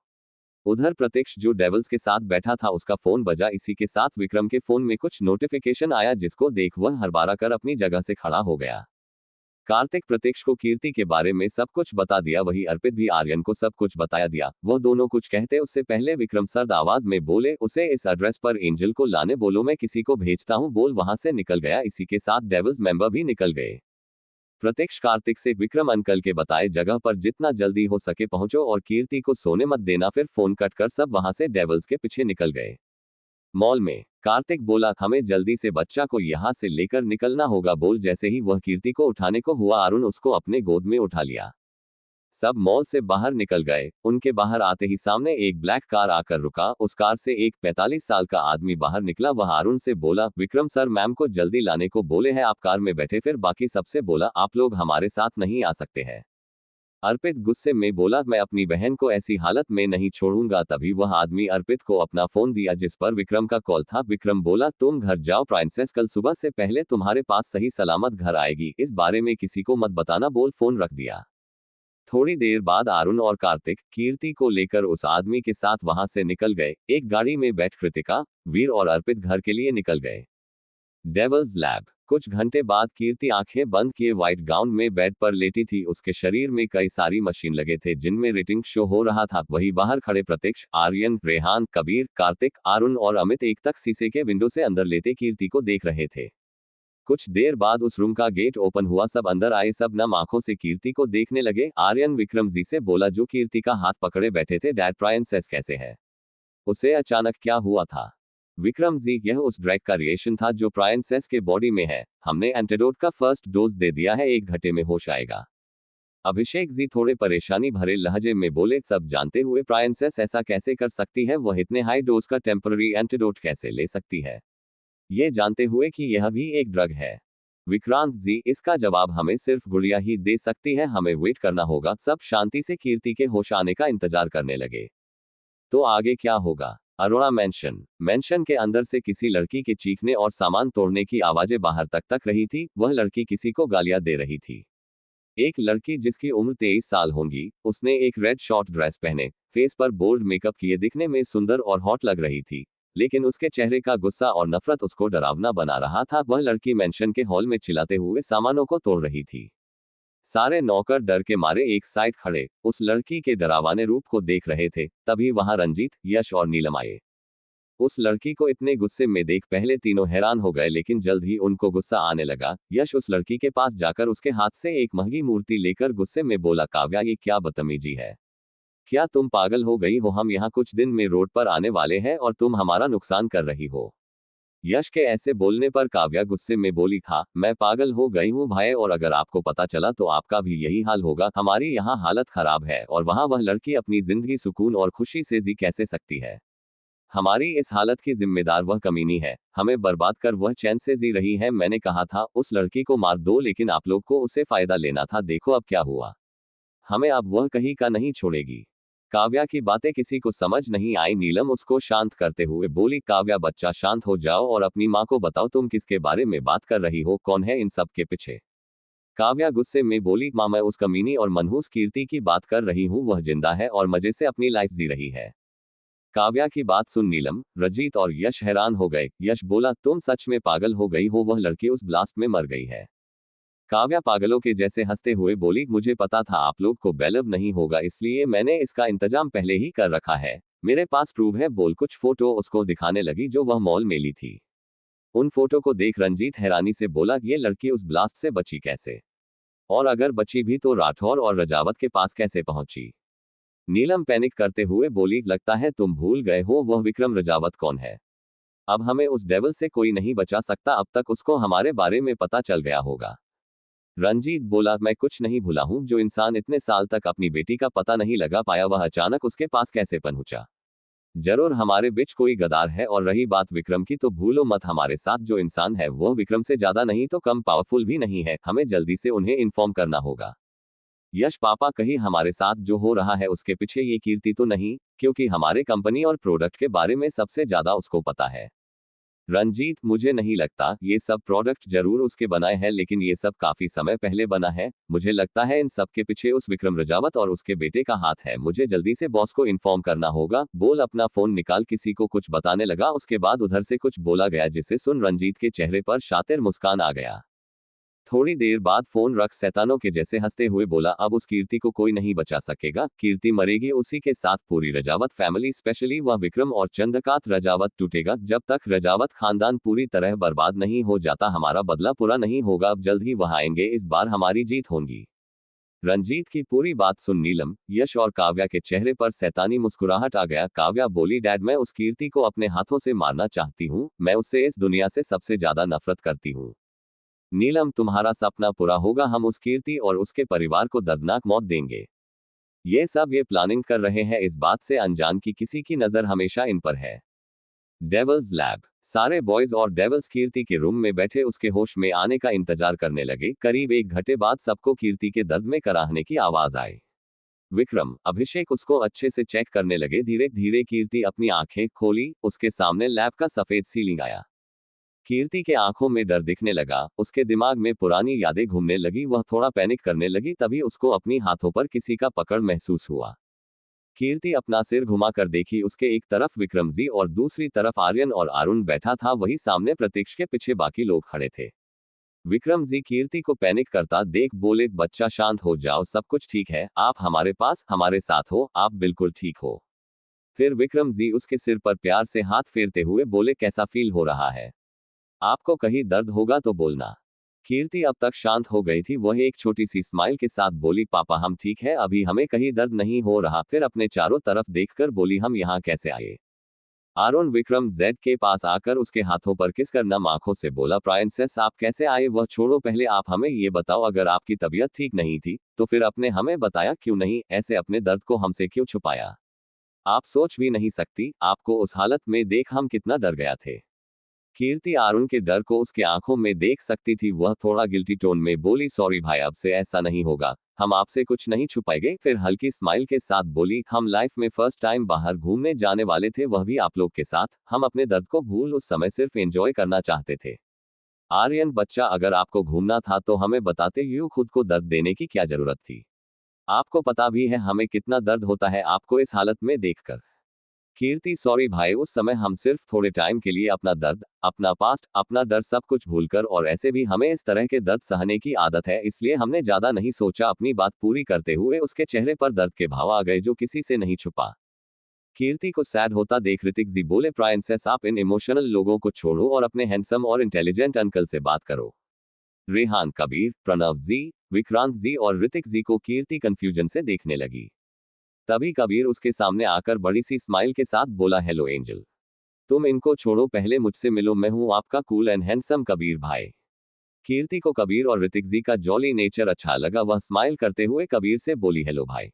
उधर प्रत्यक्ष जो डेविल्स के साथ बैठा था उसका फोन बजा। इसी के साथ विक्रम के फोन में कुछ नोटिफिकेशन आया जिसको देख वह हड़बड़ा कर अपनी जगह से खड़ा हो गया। कार्तिक प्रत्यक्ष को कीर्ति के बारे में सब कुछ बता दिया। वही अर्पित भी आर्यन को सब कुछ बताया दिया। वह दोनों कुछ कहते उससे पहले विक्रम सर्द आवाज में बोले, उसे इस एड्रेस पर एंजल को लाने बोलो, मैं किसी को भेजता हूं। बोल वहां से निकल गया। इसी के साथ डेविल्स मेंबर भी निकल गए। प्रत्यक्ष कार्तिक से, विक्रम अंकल के बताए जगह पर जितना जल्दी हो सके पहुंचो और कीर्ति को सोने मत देना। फिर फोन कट कर सब वहां से डेविल्स के पीछे निकल गए। मॉल में कार्तिक बोला, हमें जल्दी से बच्चा को यहां से लेकर निकलना होगा। बोल जैसे ही वह कीर्ति को उठाने को हुआ अरुण उसको अपने गोद में उठा लिया। सब मॉल से बाहर निकल गए। उनके बाहर आते ही सामने एक ब्लैक कार आकर रुका। उस कार से एक 45 साल का आदमी बाहर निकला। वह अरुण से बोला, विक्रम सर मैम को जल्दी लाने को बोले हैं, आप कार में बैठे। फिर बाकी सबसे बोला, आप लोग हमारे साथ नहीं आ सकते हैं। अर्पित गुस्से में बोला, मैं अपनी बहन को ऐसी हालत में नहीं छोड़ूंगा। तभी वह आदमी अर्पित को अपना फोन दिया जिस पर विक्रम का कॉल था। विक्रम बोला, तुम घर जाओ, प्रांसेस कल सुबह से पहले तुम्हारे पास सही सलामत घर आएगी, इस बारे में किसी को मत बताना। बोल फोन रख दिया। थोड़ी देर बाद अरुण और कार्तिक कीर्ति को लेकर उस आदमी के साथ वहां से निकल गए। एक गाड़ी में बैठ कृतिका, वीर और अर्पित घर के लिए निकल गए। Devils lab. कुछ घंटे बाद कीर्ति आंखें बंद किए व्हाइट गाउन में बेड पर लेटी थी। उसके शरीर में कई सारी मशीन लगे थे जिनमें रेटिंग शो हो रहा था। वही बाहर खड़े प्रत्यक्ष, आर्यन, रेहान, कबीर, कार्तिक, अरुण और अमित एक तक शीशे के विंडो से अंदर लेते कीर्ति को देख रहे थे। कुछ देर बाद उस रूम का गेट ओपन हुआ। सब अंदर आए। सब नम आंखों से कीर्ति को देखने लगे। आर्यन विक्रम जी से बोला जो कीर्ति का हाथ पकड़े बैठे थे, डैड प्रांसेस कैसे है? उसे अचानक क्या हुआ था? विक्रम जी, यह उस ड्रैग का रिएक्शन था जो प्रांसेस के बॉडी में है। हमने एंटीडोट का फर्स्ट डोज दे दिया है, 1 घंटे में होश आएगा। अभिषेक जी थोड़े परेशानी भरे लहजे में बोले, सब जानते हुए प्रांसेस ऐसा कैसे कर सकती है? वह इतने हाई डोज का टेम्पररी एंटीडोट कैसे ले सकती है, ये जानते हुए कि यह भी एक ड्रग है? विक्रांत जी, इसका जवाब हमें सिर्फ गुड़िया ही दे सकती है, हमें वेट करना होगा। सब शांति से कीर्ति के होश आने का इंतजार करने लगे। तो आगे क्या होगा? अरोड़ा मेंशन के अंदर से किसी लड़की के चीखने और सामान तोड़ने की आवाजें बाहर तक रही थी। वह लड़की किसी को गालियां दे रही थी। एक लड़की जिसकी उम्र 23 साल होगी, उसने एक रेड शॉर्ट ड्रेस पहने, फेस पर बोल्ड मेकअप किए दिखने में सुंदर और हॉट लग रही थी, लेकिन उसके चेहरे का गुस्सा और नफरत उसको डरावना बना रहा था। वह लड़की मेंशन के हॉल में चिल्लाते हुए सामानों को तोड़ रही थी। सारे नौकर डर के मारे एक साइड खड़े उस लड़की के डरावने रूप को देख रहे थे। तभी वहां रंजीत, यश और नीलम आए। उस लड़की को इतने गुस्से में देख पहले तीनों हैरान हो गए, लेकिन जल्द ही उनको गुस्सा आने लगा। यश उस लड़की के पास जाकर उसके हाथ से एक महंगी मूर्ति लेकर गुस्से में बोला, काव्या ये क्या बदतमीजी है? क्या तुम पागल हो गई हो? हम यहाँ कुछ दिन में रोड पर आने वाले हैं और तुम हमारा नुकसान कर रही हो। यश के ऐसे बोलने पर काव्या गुस्से में बोली, हाँ मैं पागल हो गई हूँ भाई, और अगर आपको पता चला तो आपका भी यही हाल होगा। हमारी यहाँ हालत खराब है और वहाँ वह लड़की अपनी जिंदगी सुकून और खुशी से जी कैसे सकती है? हमारी इस हालत की जिम्मेदार वह कमीनी है, हमें बर्बाद कर वह चैन से जी रही है। मैंने कहा था उस लड़की को मार दो, लेकिन आप लोग को उससे फायदा लेना था। देखो अब क्या हुआ। हमें अब वह कहीं का नहीं छोड़ेगी। काव्या की बातें किसी को समझ नहीं आई। नीलम उसको शांत करते हुए बोली, काव्या बच्चा शांत हो जाओ और अपनी माँ को बताओ तुम किसके बारे में बात कर रही हो, कौन है इन सब के पीछे? काव्या गुस्से में बोली, माँ मैं उस कमीनी और मनहूस कीर्ति की बात कर रही हूँ। वह जिंदा है और मजे से अपनी लाइफ जी रही है। काव्या की बात सुन नीलम, रंजीत और यश हैरान हो गए। यश बोला, तुम सच में पागल हो गई हो, वह लड़की उस ब्लास्ट में मर गई है। काव्या पागलों के जैसे हंसते हुए बोली, मुझे पता था आप लोग को बिलीव नहीं होगा, इसलिए मैंने इसका इंतजाम पहले ही कर रखा है। मेरे पास प्रूफ है। बोल कुछ फोटो उसको दिखाने लगी जो वह मॉल में ली थी। उन फोटो को देख रंजीत हैरानी से बोला, ये लड़की उस ब्लास्ट से बची कैसे? और अगर बची भी तो राठौर और रजावत के पास कैसे पहुंची? नीलम पैनिक करते हुए बोली, लगता है तुम भूल गए हो वह विक्रम रजावत कौन है। अब हमें उस डेविल से कोई नहीं बचा सकता, अब तक उसको हमारे बारे में पता चल गया होगा। रंजीत बोला, मैं कुछ नहीं भूला हूं, जो इंसान इतने साल तक अपनी बेटी का पता नहीं लगा पाया वह अचानक उसके पास कैसे पहुंचा। जरूर हमारे बीच कोई गद्दार है, और रही बात विक्रम की तो भूलो मत, हमारे साथ जो इंसान है वह विक्रम से ज्यादा नहीं तो कम पावरफुल भी नहीं है, हमें जल्दी से उन्हें इन्फॉर्म करना होगा। यश पापा, कहीं हमारे साथ जो हो रहा है उसके पीछे ये कीर्ति तो नहीं, क्योंकि हमारे कंपनी और प्रोडक्ट के बारे में सबसे ज्यादा उसको पता है। रंजीत, मुझे नहीं लगता, ये सब प्रोडक्ट जरूर उसके बनाए हैं, लेकिन ये सब काफी समय पहले बना है, मुझे लगता है इन सब के पीछे उस विक्रम रजावत और उसके बेटे का हाथ है, मुझे जल्दी से बॉस को इन्फॉर्म करना होगा। बोल अपना फोन निकाल, किसी को कुछ बताने लगा। उसके बाद उधर से कुछ बोला गया जिसे सुन रंजीत के चेहरे पर शातिर मुस्कान आ गया। थोड़ी देर बाद फोन रख शैतानों के जैसे हंसते हुए बोला, अब उस कीर्ति को कोई नहीं बचा सकेगा, कीर्ति मरेगी, उसी के साथ पूरी रजावत फैमिली, स्पेशली वह विक्रम और चंद्रकांत रजावत टूटेगा। जब तक रजावत खानदान पूरी तरह बर्बाद नहीं हो जाता हमारा बदला पूरा नहीं होगा। अब जल्द ही वह आएंगे, इस बार हमारी जीत होगी। रंजीत की पूरी बात सुन नीलम, यश और काव्या के चेहरे पर शैतानी मुस्कुराहट आ गया। काव्या बोली, डैड, मैं उस कीर्ति को अपने हाथों से मारना चाहती हूँ, मैं उससे इस दुनिया से सबसे ज्यादा नफरत करती हूँ। नीलम, तुम्हारा सपना पूरा होगा, हम उस कीर्ति और उसके परिवार को दर्दनाक मौत देंगे। ये सब ये प्लानिंग कर रहे हैं, इस बात से अनजान की किसी की नजर हमेशा इन पर है। Devils lab. सारे बॉयज और डेविल्स कीर्ति के रूम में बैठे उसके होश में आने का इंतजार करने लगे। करीब 1 घंटे बाद सबको कीर्ति के दर्द में कराहने की आवाज आई। विक्रम, अभिषेक उसको अच्छे से चेक करने लगे। धीरे धीरे कीर्ति अपनी आंखें खोली, उसके सामने लैब का सफेद सीलिंग आया। कीर्ति के आंखों में डर दिखने लगा, उसके दिमाग में पुरानी यादें घूमने लगी, वह थोड़ा पैनिक करने लगी। तभी उसको अपनी हाथों पर किसी का पकड़ महसूस हुआ। कीर्ति अपना सिर घुमाकर देखी, उसके एक तरफ विक्रम जी और दूसरी तरफ आर्यन और अरुण बैठा था, वही सामने प्रतीक्ष के पीछे बाकी लोग खड़े थे। विक्रम जी कीर्ति को पैनिक करता देख बोले, बच्चा शांत हो जाओ, सब कुछ ठीक है, आप हमारे पास हमारे साथ हो, आप बिल्कुल ठीक हो। फिर विक्रम जी उसके सिर पर प्यार से हाथ फेरते हुए बोले, कैसा फील हो रहा है? आपको कहीं दर्द होगा तो बोलना। कीर्ति अब तक शांत हो गई थी, वह एक छोटी सी स्माइल के साथ बोली, पापा हम ठीक है, अभी हमें कहीं दर्द नहीं हो रहा। फिर अपने चारों तरफ देखकर बोली, हम यहाँ कैसे आए? अरुण विक्रम जेड के पास आकर उसके हाथों पर किस कर नम आंखों से बोला, प्राइंसेस आप कैसे आए? वह छोड़ो, पहले आप हमें ये बताओ, अगर आपकी तबीयत ठीक नहीं थी तो फिर आपने हमें बताया क्यों नहीं? ऐसे अपने दर्द को हमसे क्यों छुपाया? आप सोच भी नहीं सकती, आपको उस हालत में देख हम कितना डर गया थे। कीर्ति अरुण के डर को उसके आंखों में देख सकती थी, वह थोड़ा गिल्टी टोन में बोली, सॉरी भाई, अब से ऐसा नहीं होगा, हम आपसे कुछ नहीं छुपाएंगे। फिर हल्की स्माइल के साथ बोली, हम लाइफ में फर्स्ट टाइम बाहर घूमने जाने वाले थे, वह भी आप लोग के साथ, हम अपने दर्द को भूल उस समय सिर्फ एंजॉय करना चाहते थे। आर्यन, बच्चा अगर आपको घूमना था तो हमें बताते, यूं खुद को दर्द देने की क्या जरूरत थी? आपको पता भी है हमें कितना दर्द होता है आपको इस हालत में देखकर। कीर्ति, सॉरी भाई, उस समय हम सिर्फ थोड़े टाइम के लिए अपना दर्द, अपना पास्ट, अपना डर सब कुछ भूलकर, और ऐसे भी हमें इस तरह के दर्द सहने की आदत है, इसलिए हमने ज्यादा नहीं सोचा। अपनी बात पूरी करते हुए उसके चेहरे पर दर्द के भाव आ गए जो किसी से नहीं छुपा। कीर्ति को सैड होता देख ऋतिक जी बोले, प्राइंसेस आप इन इमोशनल लोगों को छोड़ो और अपने हैंडसम और इंटेलिजेंट अंकल से बात करो। रेहान, कबीर, प्रणव जी, विक्रांत जी और ऋतिक जी को कीर्ति कंफ्यूजन से देखने लगी। तभी कबीर उसके सामने आकर बड़ी सी स्माइल के साथ बोला, हेलो एंजल, तुम इनको छोड़ो, पहले मुझसे मिलो, मैं हूं आपका कूल एंड हैंडसम कबीर भाई। कीर्ति को कबीर और ऋतिक जी का जॉली नेचर अच्छा लगा, वह स्माइल करते हुए कबीर से बोली, हेलो भाई।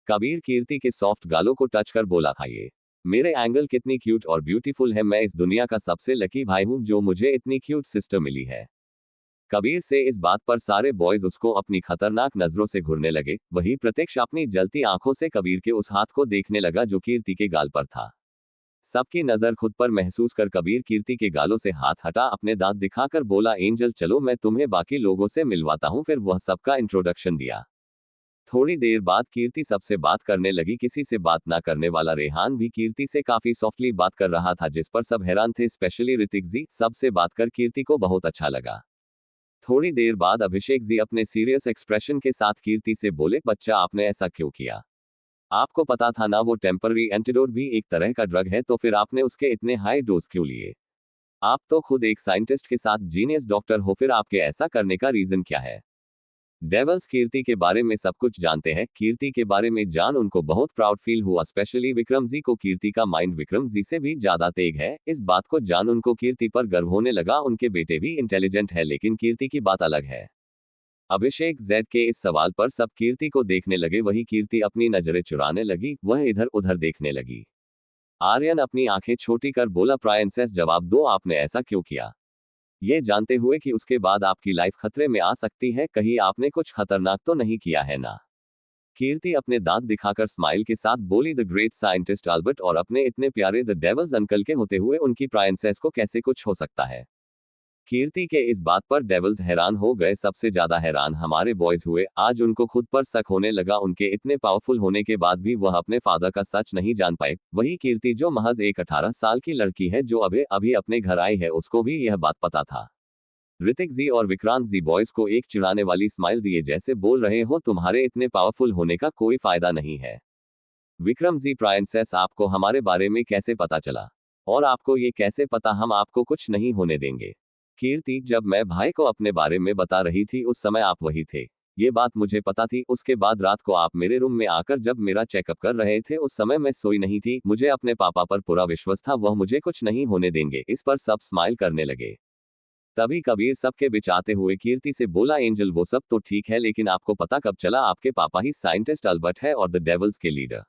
कबीर कीर्ति के सॉफ्ट गालों को टच कर बोला, था ये मेरे एंगल कितनी क्यूट और ब्यूटीफुल है, मैं इस दुनिया का सबसे लकी भाई हूं जो मुझे इतनी क्यूट सिस्टर मिली है। कबीर से इस बात पर सारे बॉयज उसको अपनी खतरनाक नजरों से घूरने लगे। वही प्रतीक्ष अपनी जलती आंखों से कबीर के उस हाथ को देखने लगा जो कीर्ति के गाल पर था। सबकी नजर खुद पर महसूस कर कबीर कीर्ति के गालों से हाथ हटा, अपने दांत दिखाकर बोला, एंजल चलो मैं तुम्हें बाकी लोगों से मिलवाता हूं। फिर वह सबका इंट्रोडक्शन दिया। थोड़ी देर बाद कीर्ति सबसे बात करने लगी। किसी से बात ना करने वाला रेहान भी कीर्ति से काफी सॉफ्टली बात कर रहा था, जिस पर सब हैरान थे, स्पेशली ऋतिक जी। सबसे बात कर कीर्ति को बहुत अच्छा लगा। थोड़ी देर बाद अभिषेक जी अपने सीरियस एक्सप्रेशन के साथ कीर्ति से बोले, बच्चा आपने ऐसा क्यों किया? आपको पता था ना वो टेम्पररी एंटीडोट भी एक तरह का ड्रग है, तो फिर आपने उसके इतने हाई डोज क्यों लिए? आप तो खुद एक साइंटिस्ट के साथ जीनियस डॉक्टर हो, फिर आपके ऐसा करने का रीजन क्या है? डेवल्स कीर्ति के बारे में सब कुछ जानते हैं। कीर्ति के बारे में जान उनको बहुत प्राउड फील हुआ, स्पेशली विक्रम जी को। कीर्ति का माइंड विक्रम जी से भी ज्यादा तेज है। इस बात को जान उनको कीर्ति पर गर्व होने लगा। उनके बेटे भी इंटेलिजेंट है, लेकिन कीर्ति की बात अलग है। अभिषेक जेड के इस सवाल पर सब कीर्ति को देखने लगे। वही कीर्ति अपनी नजरें चुराने लगी, वह इधर उधर देखने लगी। आर्यन अपनी आंखें छोटी कर बोला, प्राइंसेस जवाब दो, आपने ऐसा क्यों किया? ये जानते हुए कि उसके बाद आपकी लाइफ खतरे में आ सकती है, कहीं आपने कुछ खतरनाक तो नहीं किया है ना? कीर्ति अपने दांत दिखाकर स्माइल के साथ बोली, द ग्रेट साइंटिस्ट अल्बर्ट और अपने इतने प्यारे द डेवल्स अंकल के होते हुए उनकी प्राइंसेस को कैसे कुछ हो सकता है? कीर्ति के इस बात पर डेवल्स हैरान हो गए। सबसे ज्यादा हैरान हमारे बॉयज हुए। आज उनको खुद पर शक होने लगा। उनके इतने पावरफुल होने के बाद भी वह अपने फादर का सच नहीं जान पाए। वही कीर्ति जो महज एक 18 साल की लड़की है, जो अभी अभी अपने घर आई है, उसको भी यह बात पता था। ऋतिक जी और विक्रांत जी बॉयज को एक चिढ़ाने वाली स्माइल दिए, जैसे बोल रहे हो तुम्हारे इतने पावरफुल होने का कोई फायदा नहीं है। विक्रम जी, प्राइंसेस आपको हमारे बारे में कैसे पता चला? और आपको ये कैसे पता हम आपको कुछ नहीं होने देंगे? कीर्ति, जब मैं भाई को अपने बारे में बता रही थी उस समय आप वही थे। ये बात मुझे पता थी। उसके बाद रात को आप मेरे रूम में आकर जब मेरा चेकअप कर रहे थे, उस समय मैं सोई नहीं थी। मुझे अपने पापा पर पूरा विश्वास था, वह मुझे कुछ नहीं होने देंगे। इस पर सब स्माइल करने लगे। तभी कबीर सबके बीच आते हुए कीर्ति से बोला, एंजल वो सब तो ठीक है, लेकिन आपको पता कब चला आपके पापा ही साइंटिस्ट अल्बर्ट है और द डेवल्स के लीडर?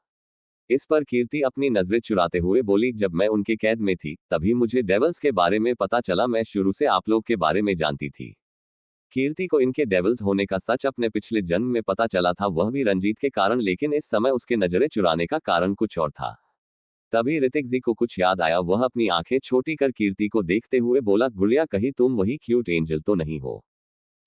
इस पर कीर्ति अपनी नजरें चुराते हुए बोली, जब मैं उनके कैद में थी तभी मुझे डेवल्स के बारे में पता चला। मैं शुरू से आप लोग के बारे में जानती थी। कीर्ति को इनके डेवल्स होने का सच अपने पिछले जन्म में पता चला था, वह भी रंजीत के कारण, लेकिन इस समय उसके नजरें चुराने का कारण कुछ और था। तभी ऋतिक जी को कुछ याद आया। वह अपनी आंखें छोटी कर कीर्ति को देखते हुए बोला, गुड़िया कहीं तुम वही क्यूट एंजल तो नहीं हो?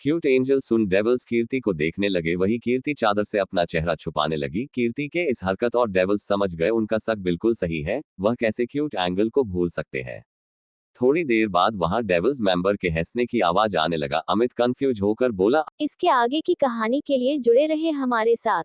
क्यूट एंजल सुन डेवल्स कीर्ति को देखने लगे। वही कीर्ति चादर से अपना चेहरा छुपाने लगी। कीर्ति के इस हरकत और डेवल्स समझ गए उनका शक बिल्कुल सही है। वह कैसे क्यूट एंगल को भूल सकते हैं? थोड़ी देर बाद वहां डेवल्स मेंबर के हंसने की आवाज आने लगा। अमित कंफ्यूज होकर बोला, इसके आगे की कहानी के लिए जुड़े रहे हमारे साथ।